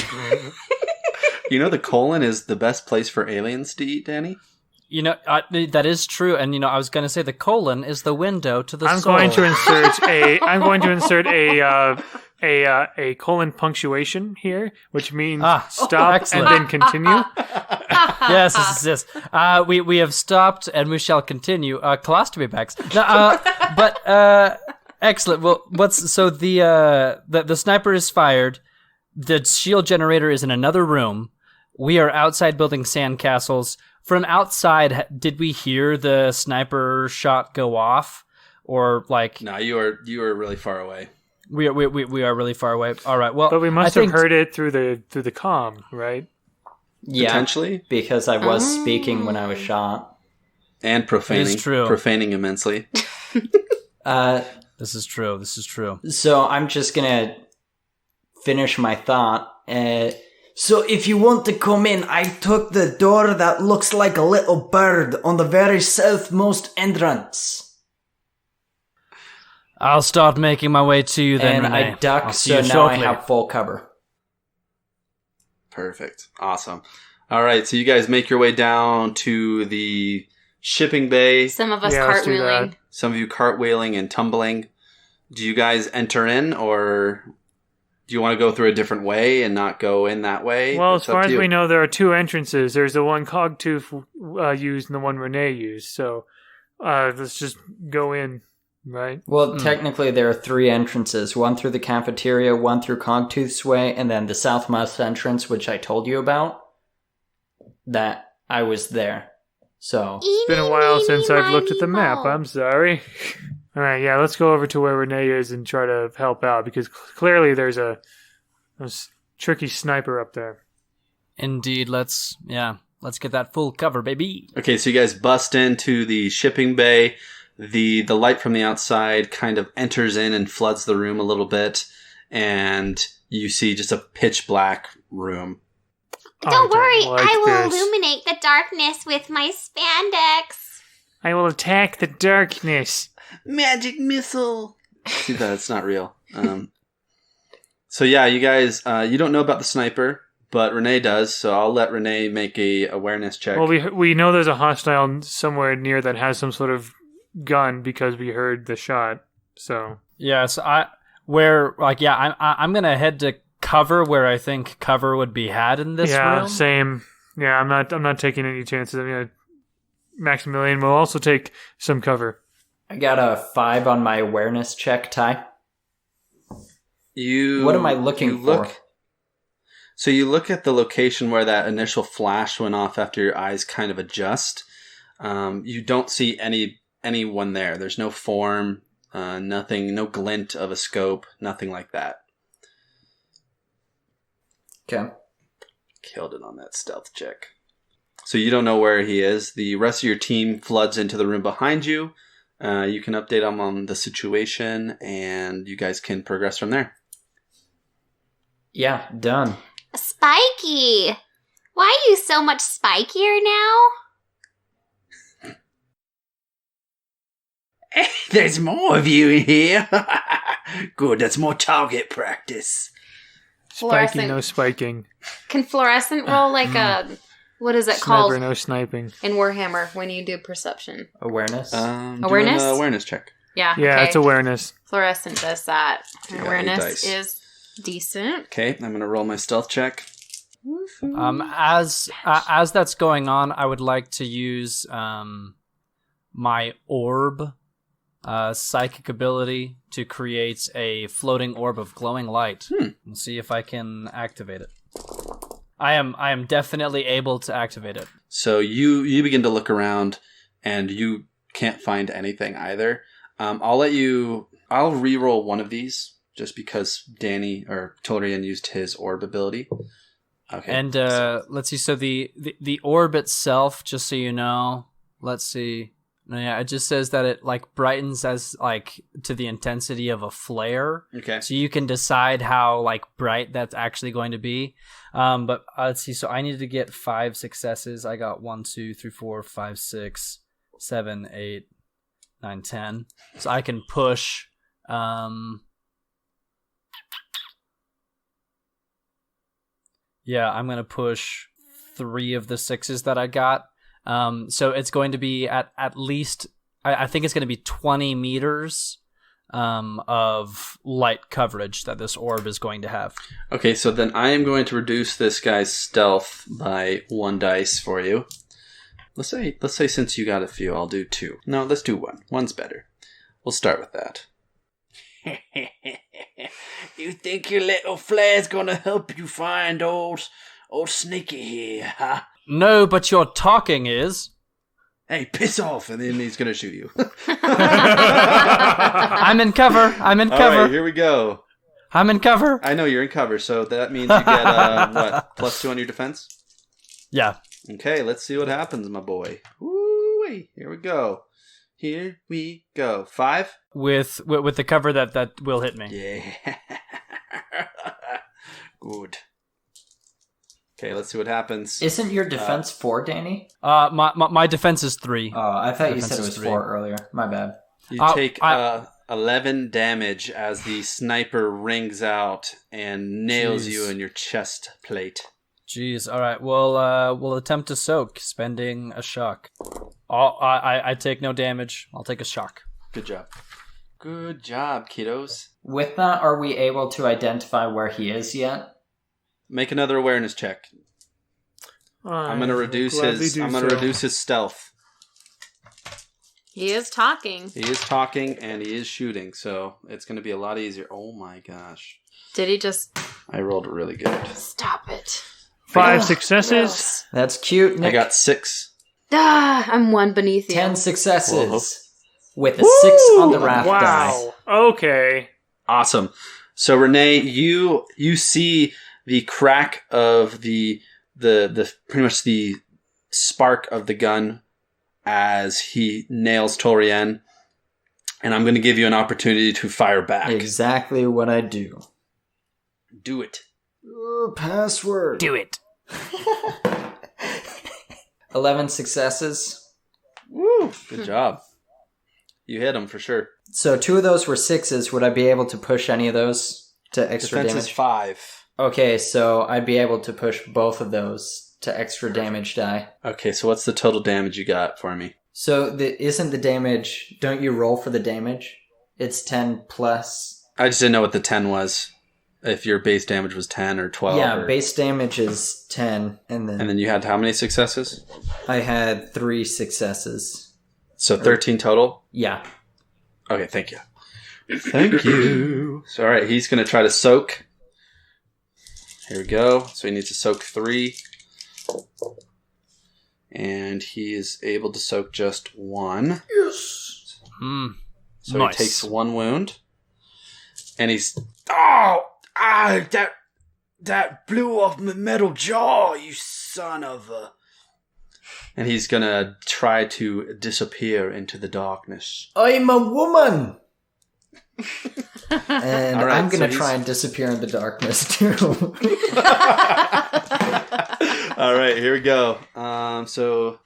Speaker 2: You know the colon is the best place for aliens to eat, Danny?
Speaker 4: You know, that is true. And, I was going to say the colon is the window to the
Speaker 3: I'm
Speaker 4: soul.
Speaker 3: going to insert a colon punctuation here, which means stop
Speaker 4: excellent.
Speaker 3: and then continue.
Speaker 4: Yes. We have stopped and we shall continue. Colostomy bags. No, but excellent. Well, the sniper is fired. The shield generator is in another room. We are outside building sandcastles. From outside, did we hear the sniper shot go off, or like?
Speaker 2: No, you are really far away.
Speaker 4: We are really far away. All right. Well,
Speaker 3: But we must have heard it through the comm, right?
Speaker 1: Yeah,
Speaker 2: Potentially,
Speaker 1: because I was speaking when I was shot.
Speaker 2: and profaning.
Speaker 4: It is true.
Speaker 2: Profaning immensely.
Speaker 4: This is true.
Speaker 1: So I'm just gonna finish my thought. So if you want to come in, I took the door that looks like a little bird on the very southmost entrance.
Speaker 4: I'll start making my way to you then,
Speaker 1: And
Speaker 4: Renee.
Speaker 1: I duck,
Speaker 4: I'll see
Speaker 1: so
Speaker 4: you
Speaker 1: now
Speaker 4: shortly.
Speaker 1: I have full cover.
Speaker 2: Perfect. Awesome. All right, so you guys make your way down to the shipping bay.
Speaker 5: Some of us
Speaker 3: Yeah, let's do
Speaker 5: cartwheeling.
Speaker 3: that.
Speaker 2: Some of you cartwheeling and tumbling. Do you guys enter in, or do you want to go through a different way and not go in that way?
Speaker 3: Well, as
Speaker 2: It's up
Speaker 3: far
Speaker 2: to
Speaker 3: as
Speaker 2: you.
Speaker 3: we know, there are two entrances. There's the one Cogtooth used and the one Renee used. So let's just go in, right?
Speaker 1: Well, technically there are three entrances. One through the cafeteria, one through Cogtooth's Way, and then the southmost entrance, which I told you about. That I was there. So
Speaker 3: It's been a while since I've looked at the map. I'm sorry. All right, yeah, let's go over to where Renee is and try to help out, because clearly there's a tricky sniper up there.
Speaker 4: Indeed, let's get that full cover, baby.
Speaker 2: Okay, so you guys bust into the shipping bay. The light from the outside kind of enters in and floods the room a little bit, and you see just a pitch black room.
Speaker 6: Don't worry,
Speaker 3: like
Speaker 6: I will
Speaker 3: this.
Speaker 6: illuminate the darkness with my spandex.
Speaker 3: I will attack the darkness.
Speaker 2: Magic missile. See, that's not real. So yeah, you guys, you don't know about the sniper, but Renee does. So I'll let Renee make a awareness check.
Speaker 3: Well, we know there's a hostile somewhere near that has some sort of gun because we heard the shot. So
Speaker 4: Yes, I'm gonna head to cover where I think cover would be had in this
Speaker 3: yeah,
Speaker 4: room.
Speaker 3: same. Yeah, I'm not taking any chances. I mean, Maximillian will also take some cover.
Speaker 1: I got a 5 on my awareness check, Ty. What am I looking for?
Speaker 2: So you look at the location where that initial flash went off after your eyes kind of adjust. You don't see anyone there. There's no form, nothing, no glint of a scope, nothing like that.
Speaker 1: Okay.
Speaker 2: Killed it on that stealth check. So you don't know where he is. The rest of your team floods into the room behind you. You can update them on the situation, and you guys can progress from there.
Speaker 1: Yeah, done.
Speaker 6: Spikey! Why are you so much spikier now?
Speaker 2: There's more of you in here. Good, that's more target practice.
Speaker 3: Spiking,
Speaker 5: Fluorescent.
Speaker 3: no spiking.
Speaker 5: Can fluorescent roll like a... What is it
Speaker 3: Sniper,
Speaker 5: called
Speaker 3: no sniping.
Speaker 5: in Warhammer when you do perception?
Speaker 1: Awareness.
Speaker 2: Do an
Speaker 5: Awareness?
Speaker 2: awareness check.
Speaker 5: Yeah,
Speaker 3: Yeah,
Speaker 5: okay.
Speaker 3: it's awareness.
Speaker 5: Fluorescent does that.
Speaker 2: You got your
Speaker 5: Awareness
Speaker 2: dice.
Speaker 5: is decent.
Speaker 2: Okay, I'm going to roll my stealth check.
Speaker 4: As that's going on, I would like to use my orb psychic ability to create a floating orb of glowing light. We'll see if I can activate it. I am definitely able to activate it.
Speaker 2: So you begin to look around, and you can't find anything either. I'll re-roll one of these, just because Danny or Torian used his orb ability. Okay.
Speaker 4: And let's see. So the orb itself, just so you know, let's see. No, yeah, it just says that it like brightens as like to the intensity of a flare.
Speaker 2: Okay.
Speaker 4: So you can decide how like bright that's actually going to be. But let's see. So I needed to get 5 successes. I got 1, 2, 3, 4, 5, 6, 7, 8, 9, 10. So I can push. Yeah, I'm going to push 3 of the 6s that I got. So it's going to be at least, I think it's going to be 20 meters of light coverage that this orb is going to have.
Speaker 2: Okay, so then I am going to reduce this guy's stealth by 1 dice for you. Let's say since you got a few, I'll do 2. No, let's do 1. 1's better. We'll start with that. You think your little flare's gonna help you find old Sneaky here, huh?
Speaker 4: No, but your talking is.
Speaker 2: Hey, piss off, and then he's gonna shoot you.
Speaker 4: I'm in cover.
Speaker 2: All right, here we go.
Speaker 4: I'm in cover.
Speaker 2: I know you're in cover, so that means you get, what, +2 on your defense?
Speaker 4: Yeah.
Speaker 2: Okay, let's see what happens, my boy. Woo-wee. Here we go. Here we go. 5?
Speaker 4: With the cover that will hit me.
Speaker 2: Yeah. Good. Okay, let's see what happens.
Speaker 1: Isn't your defense 4, Danny?
Speaker 4: My defense is 3.
Speaker 1: Oh, I thought you
Speaker 4: Defense
Speaker 1: said it
Speaker 4: is
Speaker 1: was
Speaker 4: 3.
Speaker 1: 4 earlier. My bad.
Speaker 2: You take 11 damage as the sniper rings out and nails you in your chest plate.
Speaker 4: Jeez. All right. We'll attempt to soak, spending a shock. I take no damage. I'll take a shock.
Speaker 2: Good job. Good job, kiddos.
Speaker 1: With that, are we able to identify where he is yet?
Speaker 2: Make another awareness check. I'm gonna reduce his stealth.
Speaker 5: He is talking.
Speaker 2: He is talking and he is shooting, so it's gonna be a lot easier. Oh my gosh.
Speaker 5: Did he just...
Speaker 2: I rolled really good.
Speaker 5: Stop it.
Speaker 3: 5 successes.
Speaker 1: That's cute, Nick.
Speaker 2: I got 6.
Speaker 5: Ah, I'm 1 beneath you.
Speaker 1: 10 successes.
Speaker 2: Whoa.
Speaker 1: With a 6 on the wrath die.
Speaker 3: Wow. Okay.
Speaker 2: Awesome. So Renee, you see the crack of the pretty much the spark of the gun as he nails Torien, and I'm going to give you an opportunity to fire back.
Speaker 1: Exactly what I do.
Speaker 2: Do it.
Speaker 1: Password.
Speaker 4: Do it.
Speaker 1: 11 successes.
Speaker 2: Woo! Good job. You hit him for sure.
Speaker 1: So 2 of those were 6s. Would I be able to push any of those to extra
Speaker 2: Defense
Speaker 1: damage?
Speaker 2: is 5.
Speaker 1: Okay, so I'd be able to push both of those to extra damage die.
Speaker 2: Okay, so what's the total damage you got for me?
Speaker 1: So isn't the damage... Don't you roll for the damage? It's 10 plus...
Speaker 2: I just didn't know what the 10 was. If your base damage was 10 or 12.
Speaker 1: Yeah,
Speaker 2: or...
Speaker 1: base damage is 10. And then
Speaker 2: you had how many successes?
Speaker 1: I had 3 successes.
Speaker 2: So 13 total?
Speaker 1: Yeah.
Speaker 2: Okay, thank you. Thank you. So, all right, he's going to try to soak. Here we go. So he needs to soak 3. And he is able to soak just 1.
Speaker 1: Yes.
Speaker 2: So
Speaker 4: Nice.
Speaker 2: he takes 1 wound. And he's... that blew off my metal jaw, you son of a... And he's going to try to disappear into the darkness.
Speaker 1: I'm a woman! And
Speaker 2: All right,
Speaker 1: I'm going to
Speaker 2: so
Speaker 1: try and disappear in the darkness, too.
Speaker 2: All right, here we go. So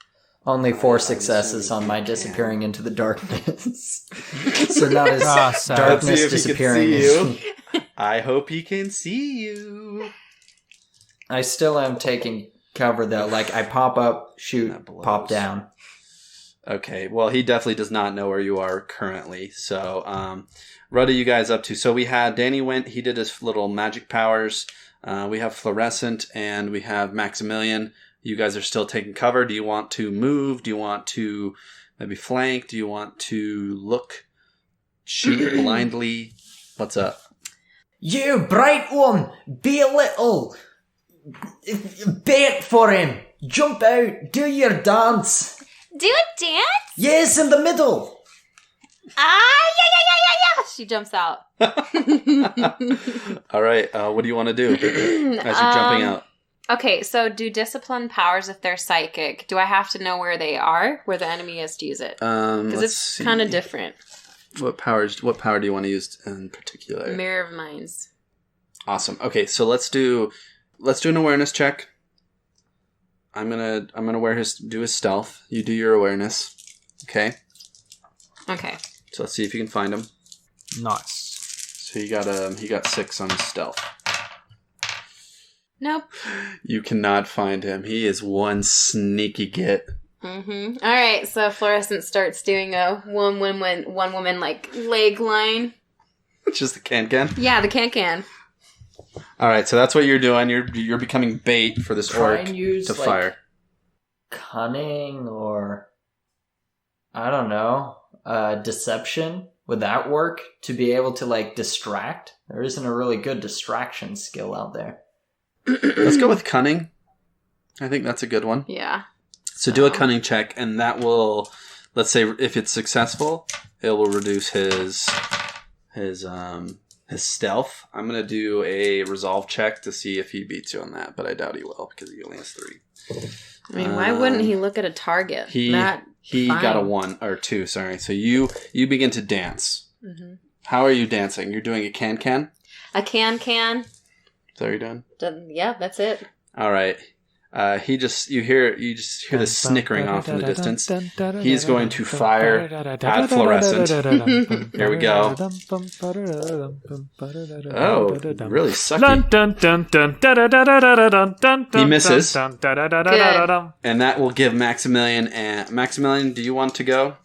Speaker 1: Only 4 successes on my disappearing into the darkness. So not as
Speaker 4: sad.
Speaker 1: darkness
Speaker 2: Let's see if he
Speaker 1: disappearing.
Speaker 2: can see you. I hope he can see you.
Speaker 1: I still am taking cover, though. Like, I pop up, shoot,
Speaker 2: That blows.
Speaker 1: pop down.
Speaker 2: Okay, well, he definitely does not know where you are currently. So, what are you guys up to? So we had Danny went, he did his little magic powers. We have Fluorescent and we have Maximillian. You guys are still taking cover. Do you want to move? Do you want to maybe flank? Do you want to look, shoot blindly? What's up?
Speaker 1: You, bright one, be a little bait for him. Jump out, do your dance.
Speaker 6: Do a dance?
Speaker 1: Yes, in the middle.
Speaker 6: Yeah.
Speaker 5: She jumps out.
Speaker 2: All right, what do you want to do as you're jumping out?
Speaker 5: Okay, so do discipline powers if they're psychic. Do I have to know where they are, where the enemy is to use it? Because it's kind of different.
Speaker 2: What power do you want to use in particular?
Speaker 5: Mirror of Minds.
Speaker 2: Awesome. Okay, so let's do an awareness check. I'm gonna do his stealth. You do your awareness. Okay.
Speaker 5: Okay.
Speaker 2: So let's see if you can find him.
Speaker 4: Nice.
Speaker 2: So he got 6 on his stealth.
Speaker 5: Nope.
Speaker 2: You cannot find him. He is one sneaky git.
Speaker 5: Mm-hmm. All right, so Fluorescent starts doing a one woman like leg line.
Speaker 2: Just the can.
Speaker 5: Yeah, the can.
Speaker 2: All right, so that's what you're doing. You're becoming bait for this
Speaker 1: Try
Speaker 2: orc
Speaker 1: and use,
Speaker 2: to
Speaker 1: like,
Speaker 2: fire.
Speaker 1: Cunning or, I don't know, deception. Would that work to be able to, like, distract? There isn't a really good distraction skill out there.
Speaker 2: Let's go with cunning. I think that's a good one.
Speaker 5: Yeah.
Speaker 2: So do a cunning check, and that will, let's say, if it's successful, it will reduce his stealth. I'm gonna do a resolve check to see if he beats you on that, but I doubt he will because he only has 3.
Speaker 5: I mean, why wouldn't he look at a target?
Speaker 2: He got a 1 or 2. Sorry. So you begin to dance. Mm-hmm. How are you dancing? You're doing a can.
Speaker 5: A can.
Speaker 2: Is that what you're doing?
Speaker 5: Yeah, that's it.
Speaker 2: All right. You just hear the snickering off in the distance. He's going to fire at Fluorescent. Here we go. Oh, really sucky. He misses.
Speaker 5: Good.
Speaker 2: And that will give Maximillian, do you want to go?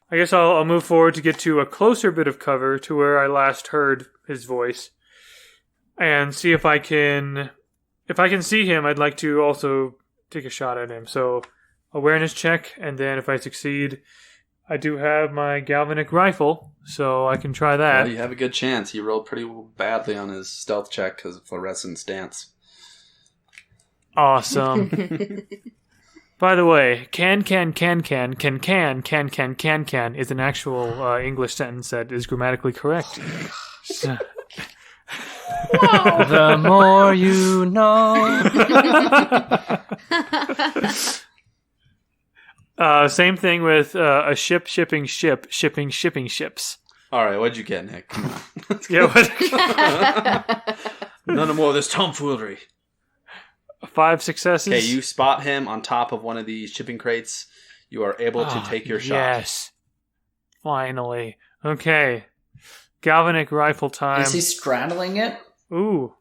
Speaker 3: I guess I'll move forward to get to a closer bit of cover to where I last heard his voice, and see if I can see him. I'd like to also take a shot at him. So, awareness check, and then if I succeed, I do have my galvanic rifle, so I can try that.
Speaker 2: Well, you have a good chance. He rolled pretty badly on his stealth check because of Fluorescent's dance.
Speaker 3: Awesome. By the way, can is an actual English sentence that is grammatically correct. So,
Speaker 4: The more you know.
Speaker 3: Same thing with a ship shipping ships.
Speaker 2: All right, what'd you get, Nick? Come on.
Speaker 3: Yeah, what?
Speaker 2: None more of this tomfoolery.
Speaker 3: 5 successes.
Speaker 2: Okay, you spot him on top of one of these shipping crates. You are able to take your shot.
Speaker 3: Yes. Finally. Okay. Galvanic rifle time.
Speaker 1: Is he straddling it?
Speaker 3: Ooh.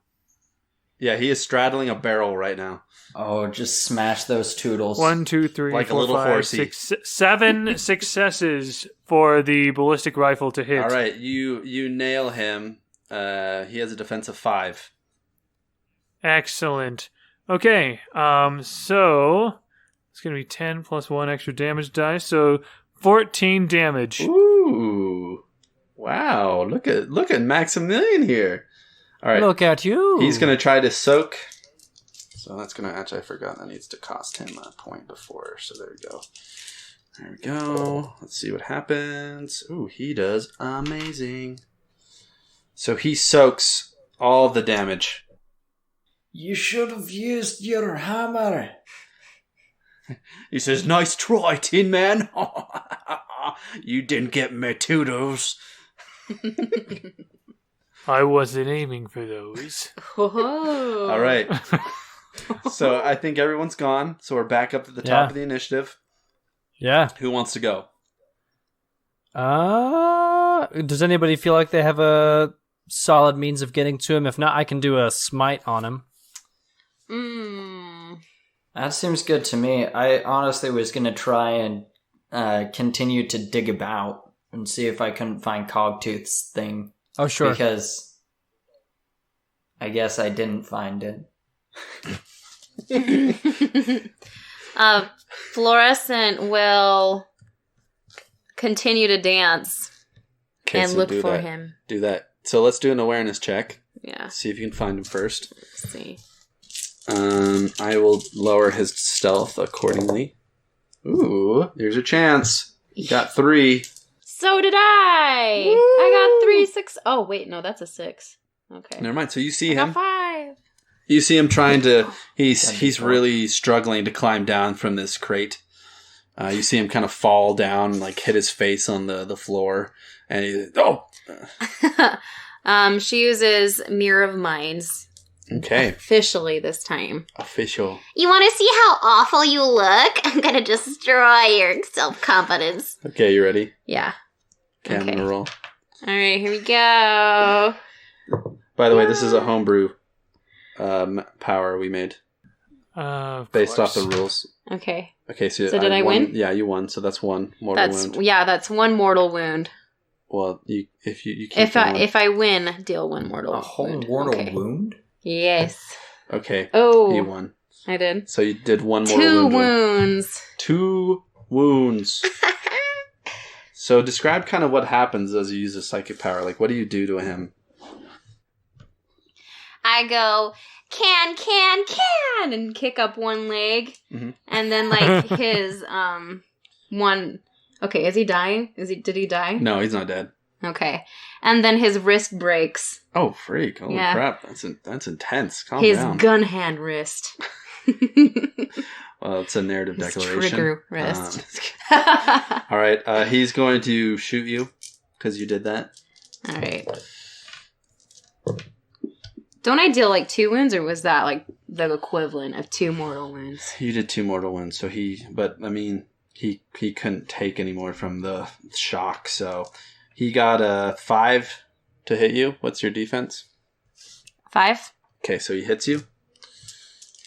Speaker 2: Yeah, he is straddling a barrel right now.
Speaker 1: Oh, just smash those toodles.
Speaker 3: 1, 2, 3,
Speaker 2: Like a
Speaker 3: 4,
Speaker 2: little
Speaker 3: 5,
Speaker 2: horsey.
Speaker 3: 6, 7 successes for the ballistic rifle to hit.
Speaker 2: All right, you nail him. He has a defense of 5.
Speaker 3: Excellent. Okay, so it's going to be 10 plus 1 extra damage dice, so 14 damage.
Speaker 2: Ooh. Wow, look at Maximillian here. All right.
Speaker 4: Look at you.
Speaker 2: He's going to try to soak. So that's going to, actually I forgot that needs to cost him a point before. So there we go. There we go. Let's see what happens. Ooh, he does amazing. So he soaks all of the damage.
Speaker 1: You should have used your hammer.
Speaker 2: He says, "Nice try, Tin Man. You didn't get me toodles."
Speaker 3: I wasn't aiming for those.
Speaker 5: Oh.
Speaker 2: All right. So I think everyone's gone. So we're back up to the top of the initiative.
Speaker 4: Yeah.
Speaker 2: Who wants to go?
Speaker 4: Does anybody feel like they have a solid means of getting to him? If not, I can do a smite on him.
Speaker 1: That seems good to me. I honestly was going to try and continue to dig about and see if I couldn't find Cogtooth's thing.
Speaker 4: Oh, sure.
Speaker 1: Because I guess I didn't find it.
Speaker 5: Fluorescent will continue to dance and
Speaker 2: so
Speaker 5: look
Speaker 2: do
Speaker 5: for
Speaker 2: that.
Speaker 5: him.
Speaker 2: Do that. So let's do an awareness check.
Speaker 5: Yeah.
Speaker 2: See if you can find him first.
Speaker 5: Let's see.
Speaker 2: I will lower his stealth accordingly. Ooh, there's a chance. You got 3.
Speaker 5: So did I.
Speaker 2: Woo!
Speaker 5: I got 3 6. Oh wait, no, that's a 6. Okay.
Speaker 2: Never mind. So you see
Speaker 5: I
Speaker 2: him.
Speaker 5: got 5.
Speaker 2: You see him trying to. He's really struggling to climb down from this crate. You see him kind of fall down, like hit his face on the floor, and
Speaker 5: She uses Mirror of Minds.
Speaker 2: Okay.
Speaker 5: Officially this time.
Speaker 2: Official.
Speaker 6: You want to see how awful you look? I'm gonna destroy your self-confidence.
Speaker 2: Okay, you ready?
Speaker 5: Yeah.
Speaker 2: Okay, I'm gonna roll.
Speaker 5: All right, here we go.
Speaker 2: By the way, this is a homebrew power we made
Speaker 3: Of
Speaker 2: based off
Speaker 3: course.
Speaker 2: the rules.
Speaker 5: Okay.
Speaker 2: Okay, so
Speaker 5: did I
Speaker 2: won.
Speaker 5: win?
Speaker 2: Yeah, you won. So that's one mortal wound.
Speaker 5: That's one mortal wound.
Speaker 2: Well, you keep
Speaker 5: If I win, deal one mortal
Speaker 1: A whole
Speaker 5: wound.
Speaker 1: mortal
Speaker 5: Okay.
Speaker 1: wound?
Speaker 5: Yes.
Speaker 2: Okay.
Speaker 5: Oh.
Speaker 2: You won.
Speaker 5: I did.
Speaker 2: So you did one mortal
Speaker 5: 2
Speaker 2: wound.
Speaker 5: wounds.
Speaker 2: 2 wounds. So describe kind of what happens as you use a psychic power. Like, what do you do to him?
Speaker 5: I go, can, and kick up one leg.
Speaker 2: Mhm.
Speaker 5: And then, like, his, one... Okay, is he dying? Did he die?
Speaker 2: No, he's not dead.
Speaker 5: Okay. And then his wrist breaks.
Speaker 2: Oh, freak. Holy
Speaker 5: Yeah.
Speaker 2: crap. That's intense. Calm
Speaker 5: His
Speaker 2: down.
Speaker 5: gun hand wrist.
Speaker 2: Well, it's a narrative
Speaker 5: His
Speaker 2: declaration.
Speaker 5: trigger wrist.
Speaker 2: All right. He's going to shoot you because you did that.
Speaker 5: All right. Don't I deal like 2 wounds, or was that like the equivalent of 2 mortal wounds?
Speaker 2: You did 2 mortal wounds, so he couldn't take any more from the shock, so he got a 5 to hit you. What's your defense?
Speaker 5: 5?
Speaker 2: Okay, so he hits you.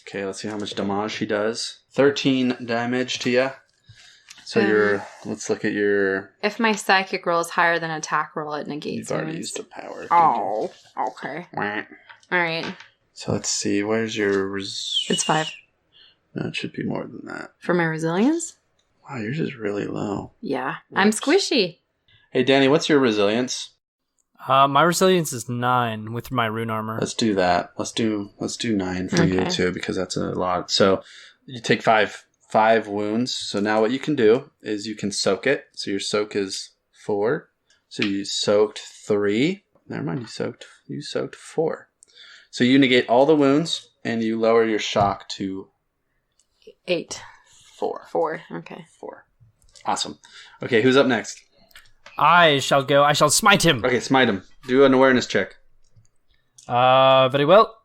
Speaker 2: Okay, let's see how much damage he does. 13 damage to you. So let's look at your...
Speaker 5: If my psychic roll is higher than attack roll, it negates
Speaker 2: You've already
Speaker 5: wounds.
Speaker 2: used a power.
Speaker 5: Oh, okay.
Speaker 2: Wah.
Speaker 5: All right.
Speaker 2: So let's see, where's your...
Speaker 5: It's 5.
Speaker 2: No, it should be more than that.
Speaker 5: For my resilience?
Speaker 2: Wow, yours is really low.
Speaker 5: Yeah. I'm
Speaker 2: Whoops.
Speaker 5: squishy.
Speaker 2: Hey, Danny, what's your resilience?
Speaker 4: My resilience is 9 with my rune armor.
Speaker 2: Let's do that. Let's do 9 for you
Speaker 5: Okay.
Speaker 2: too, because that's a lot. So you take 5 wounds. So now what you can do is you can soak it. So your soak is 4. So you soaked 3. Never mind, you soaked 4. So you negate all the wounds and you lower your shock to
Speaker 5: 8.
Speaker 2: 4.
Speaker 5: 4. Okay.
Speaker 2: 4. Awesome. Okay, who's up next?
Speaker 4: I shall smite him.
Speaker 2: Okay, smite him. Do an awareness check.
Speaker 4: Very well.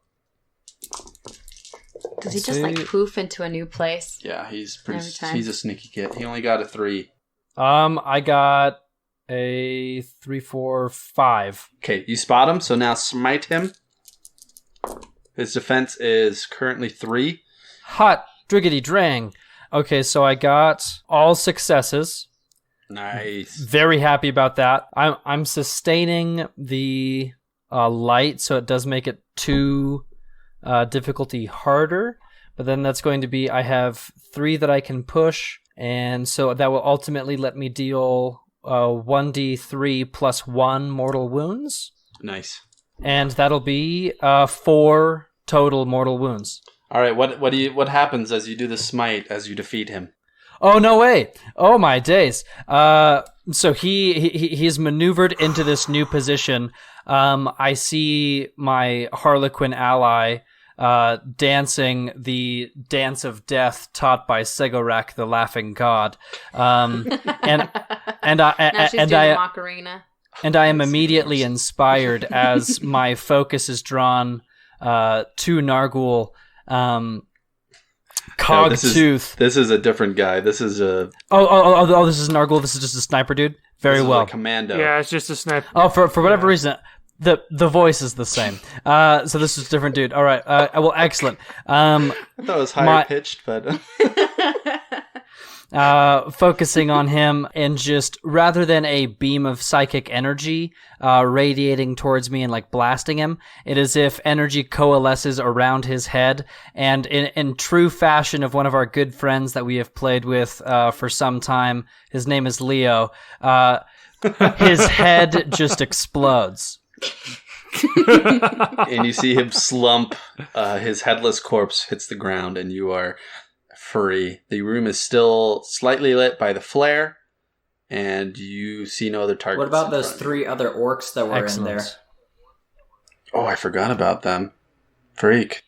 Speaker 5: Does he
Speaker 4: Let's
Speaker 5: just like
Speaker 4: see.
Speaker 5: poof into a new place?
Speaker 2: Yeah, he's
Speaker 5: Every time.
Speaker 2: he's a sneaky kid. He only got a 3.
Speaker 4: I got a 3, 4, 5.
Speaker 2: Okay, you spot him, so now smite him. His defense is currently 3.
Speaker 4: Hot driggity drang. Okay, so I got all successes.
Speaker 2: Nice.
Speaker 4: Very happy about that. I'm sustaining the light, so it does make it 2 difficulty harder. But then that's going to be, I have 3 that I can push, and so that will ultimately let me deal 1d3 plus 1 mortal wounds,
Speaker 2: Nice.
Speaker 4: and that'll be 4 total mortal wounds.
Speaker 2: All right, what happens as you do the smite as you defeat him?
Speaker 4: Oh, no way. Oh, my days. So he's maneuvered into this new position. I see my Harlequin ally dancing the dance of death taught by Segorak, the laughing god. And
Speaker 5: Now she's doing the Macarena.
Speaker 4: And I am immediately inspired as my focus is drawn to Nargul. Cogtooth.
Speaker 2: This is a different guy. This is a
Speaker 4: This is Nargul. This is just a sniper dude. Very
Speaker 2: this is
Speaker 4: well.
Speaker 2: a commando.
Speaker 3: Yeah, it's just a sniper.
Speaker 4: Oh, for whatever reason, the voice is the same. So this is a different dude. All right. Well, excellent.
Speaker 2: I thought it was higher pitched, but
Speaker 4: focusing on him, and just rather than a beam of psychic energy radiating towards me and like blasting him, it is if energy coalesces around his head, and in true fashion of one of our good friends that we have played with for some time, his name is Leo, his head just explodes.
Speaker 2: and you see him slump. His headless corpse hits the ground, and you are free. The room is still slightly lit by the flare, and you see no other targets.
Speaker 1: What about
Speaker 2: in
Speaker 1: those
Speaker 2: front.
Speaker 1: 3 other orcs that were in there?
Speaker 2: Oh, I forgot about them. Freak.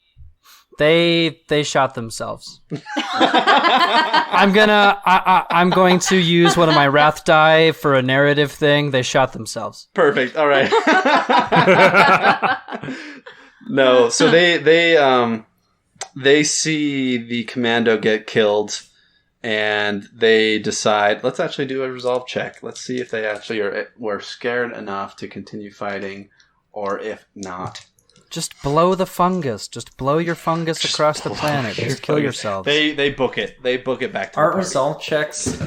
Speaker 4: They shot themselves. I'm going to use one of my wrath die for a narrative thing. They shot themselves.
Speaker 2: Perfect. All right. No, so they see the commando get killed, and they decide, let's actually do a resolve check. Let's see if they actually were scared enough to continue fighting, or if not.
Speaker 4: Just blow the fungus. Just blow your fungus across the planet. Just kill yourselves.
Speaker 2: They book it. They book it back to
Speaker 1: Aren't
Speaker 2: the party.
Speaker 1: resolve checks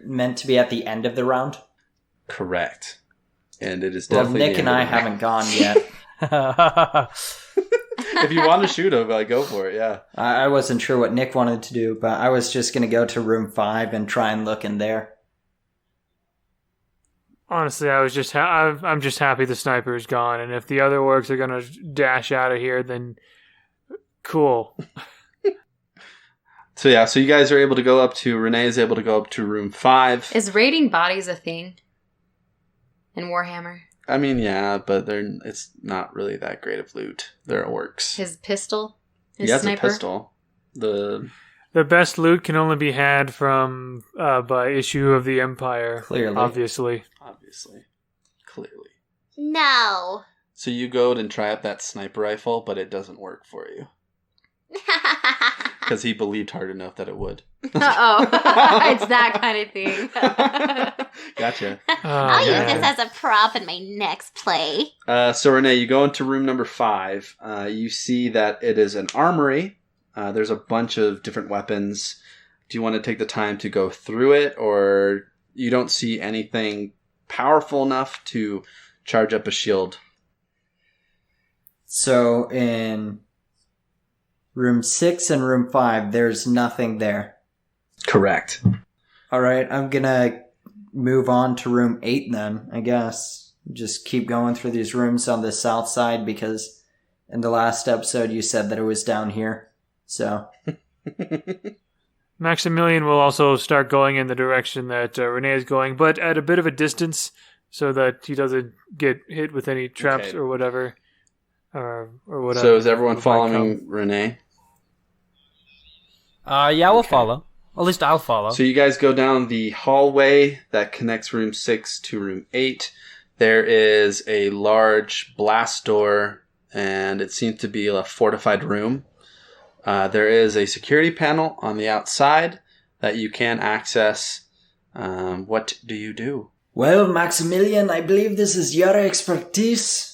Speaker 1: meant to be at the end of the round?
Speaker 2: Correct. And it is
Speaker 1: Well,
Speaker 2: definitely
Speaker 1: Nick
Speaker 2: the
Speaker 1: and
Speaker 2: end
Speaker 1: I
Speaker 2: of the
Speaker 1: haven't gone yet.
Speaker 2: If you want to shoot him, go for it, yeah.
Speaker 1: I wasn't sure what Nick wanted to do, but I was just going to go to room 5 and try and look in there.
Speaker 3: Honestly, I'm just happy the sniper is gone, and if the other orcs are gonna dash out of here, then cool.
Speaker 2: So you guys are able to go up to, Renee is able to go up to room 5.
Speaker 5: Is raiding bodies a thing in Warhammer?
Speaker 2: I mean, yeah, but it's not really that great of loot. They're orcs.
Speaker 5: His pistol?
Speaker 2: He has a pistol.
Speaker 3: The best loot can only be had from by issue of the Empire.
Speaker 1: Clearly.
Speaker 3: Obviously.
Speaker 2: Clearly.
Speaker 6: No.
Speaker 2: So you go and try out that sniper rifle, but it doesn't work for you. Because he believed hard enough that it would.
Speaker 5: Uh-oh. It's that kind of thing.
Speaker 2: Gotcha.
Speaker 6: I'll use this as a prop in my next play.
Speaker 2: So Renee, you go into room number 5. You see that it is an armory. There's a bunch of different weapons. Do you want to take the time to go through it, or you don't see anything powerful enough to charge up a shield?
Speaker 1: So in room 6 and room 5, there's nothing there.
Speaker 2: Correct.
Speaker 1: All right, I'm going to move on to room 8 then, I guess. Just keep going through these rooms on the south side, because in the last episode you said that it was down here. So
Speaker 3: Maximillian will also start going in the direction that Renee is going, but at a bit of a distance, so that he doesn't get hit with any traps
Speaker 2: Okay.
Speaker 3: or whatever. Or whatever.
Speaker 2: So is everyone following Renee?
Speaker 4: Yeah, we'll follow. At least I'll follow.
Speaker 2: So you guys go down the hallway that connects room 6 to room 8. There is a large blast door, and it seems to be a fortified room. There is a security panel on the outside that you can access. What do you do?
Speaker 1: well, Maximillian, I believe this is your expertise.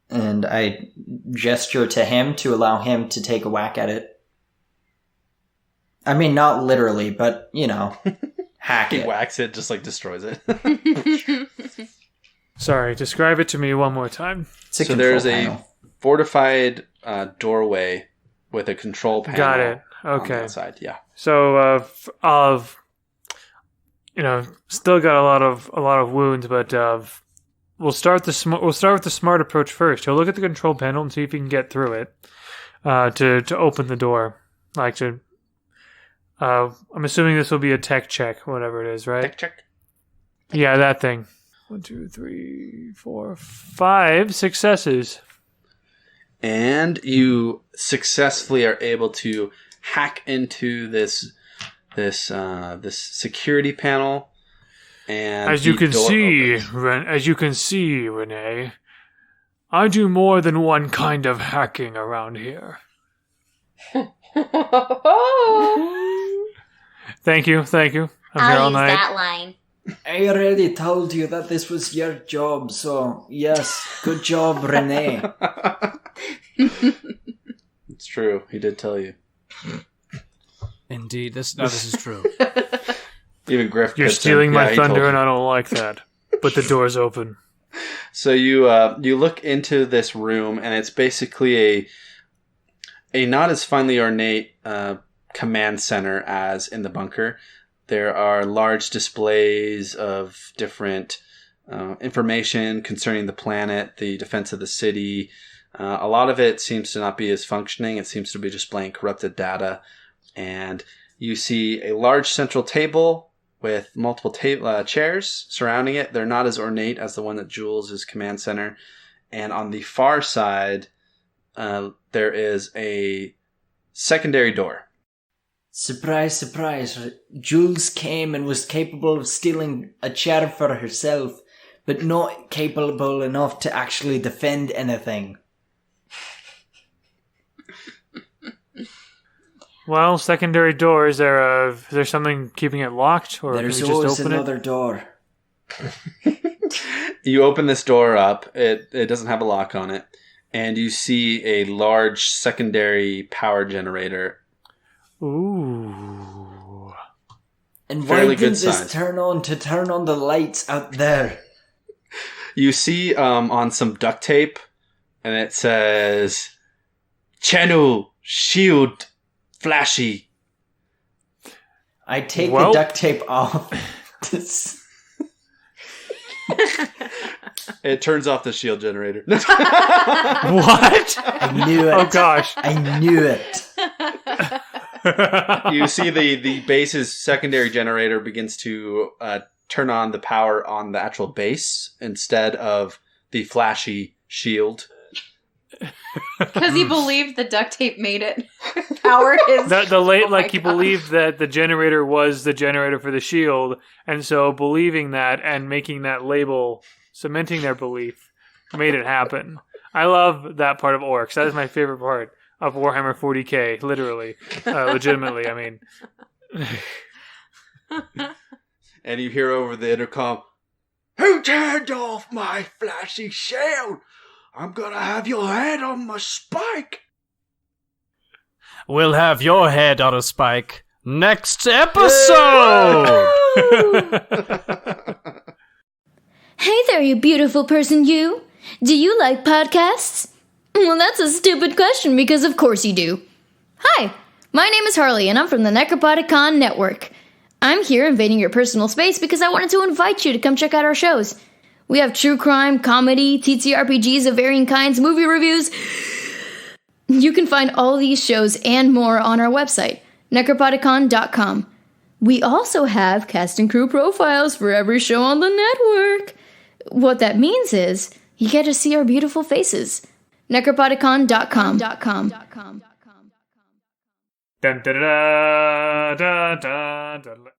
Speaker 1: And I gesture to him to allow him to take a whack at it. I mean, not literally, but, hack
Speaker 2: He
Speaker 1: it.
Speaker 2: whacks it, just like destroys it.
Speaker 3: Sorry, describe it to me one more time.
Speaker 1: It's a
Speaker 2: So
Speaker 1: control
Speaker 2: there's
Speaker 1: panel.
Speaker 2: a fortified doorway with a control panel.
Speaker 3: Got it.
Speaker 2: On the
Speaker 3: Okay.
Speaker 2: outside, yeah.
Speaker 3: So, still got a lot of wounds, but we'll start with the smart approach first. He'll look at the control panel and see if he can get through it to open the door. I'm assuming this will be a tech check, whatever it is, right?
Speaker 2: Check.
Speaker 3: Yeah, that thing. 1, 2, 3, 4, 5 successes.
Speaker 2: And you successfully are able to hack into this security panel. And
Speaker 3: As you
Speaker 2: the
Speaker 3: can
Speaker 2: door
Speaker 3: see,
Speaker 2: opens.
Speaker 3: Renee, I do more than one kind of hacking around here. Thank you. I'm here
Speaker 6: I'll
Speaker 3: all
Speaker 6: use
Speaker 3: night.
Speaker 6: that line.
Speaker 1: I already told you that this was your job, so yes, good job, Renee.
Speaker 2: It's true. He did tell you.
Speaker 4: Indeed, this is true.
Speaker 2: Even Griff.
Speaker 3: You're
Speaker 2: pitched in.
Speaker 3: stealing my
Speaker 2: Yeah, he told
Speaker 3: thunder,
Speaker 2: you.
Speaker 3: and I don't like that. But the door's open.
Speaker 2: So you look into this room, and it's basically a not as finely ornate command center as in the bunker. There are large displays of different information concerning the planet, the defense of the city. A lot of it seems to not be as functioning. It seems to be displaying corrupted data. And you see a large central table with multiple chairs surrounding it. They're not as ornate as the one that Jules' command center. And on the far side, there is a secondary door.
Speaker 1: Surprise, surprise. Jules came and was capable of stealing a chair for herself, but not capable enough to actually defend anything.
Speaker 3: Well, secondary door. Is there something keeping it locked, or
Speaker 1: There's
Speaker 3: can we
Speaker 1: always
Speaker 3: just open
Speaker 1: another door.
Speaker 2: You open this door up. It doesn't have a lock on it. and you see a large secondary power generator.
Speaker 3: Ooh.
Speaker 1: And
Speaker 2: Fairly
Speaker 1: why
Speaker 2: good
Speaker 1: didn't this
Speaker 2: size.
Speaker 1: turn on the lights out there?
Speaker 2: You see on some duct tape, and it says, Channel Shield Flashy.
Speaker 1: I take
Speaker 3: Well-
Speaker 1: the duct tape off.
Speaker 2: It turns off the shield generator.
Speaker 3: What?
Speaker 1: I knew it.
Speaker 3: Oh gosh.
Speaker 1: I knew it.
Speaker 2: You see the base's secondary generator begins to turn on the power on the actual base instead of the flashy shield.
Speaker 5: Because he believed the duct tape made it power his.
Speaker 3: The
Speaker 5: Oh my
Speaker 3: he
Speaker 5: God.
Speaker 3: believed that the generator was the generator for the shield, and so believing that and making that label, cementing their belief, made it happen. I love that part of orcs. That is my favorite part of Warhammer 40k. Literally, legitimately. I mean,
Speaker 2: And you hear over the intercom, Who turned off my flashy shield? I'm gonna have your head on my spike.
Speaker 4: We'll have your head on a spike next episode!
Speaker 7: Hey there, you beautiful person, you. Do you like podcasts? Well, that's a stupid question because of course you do. Hi, my name is Harley and I'm from the Necropodicon Network. I'm here invading your personal space because I wanted to invite you to come check out our shows. We have true crime, comedy, TTRPGs of varying kinds, movie reviews. You can find all these shows and more on our website, necropodicon.com. We also have cast and crew profiles for every show on the network. What that means is you get to see our beautiful faces. necropodicon.com.
Speaker 3: dun, da, da, da, da, da, da.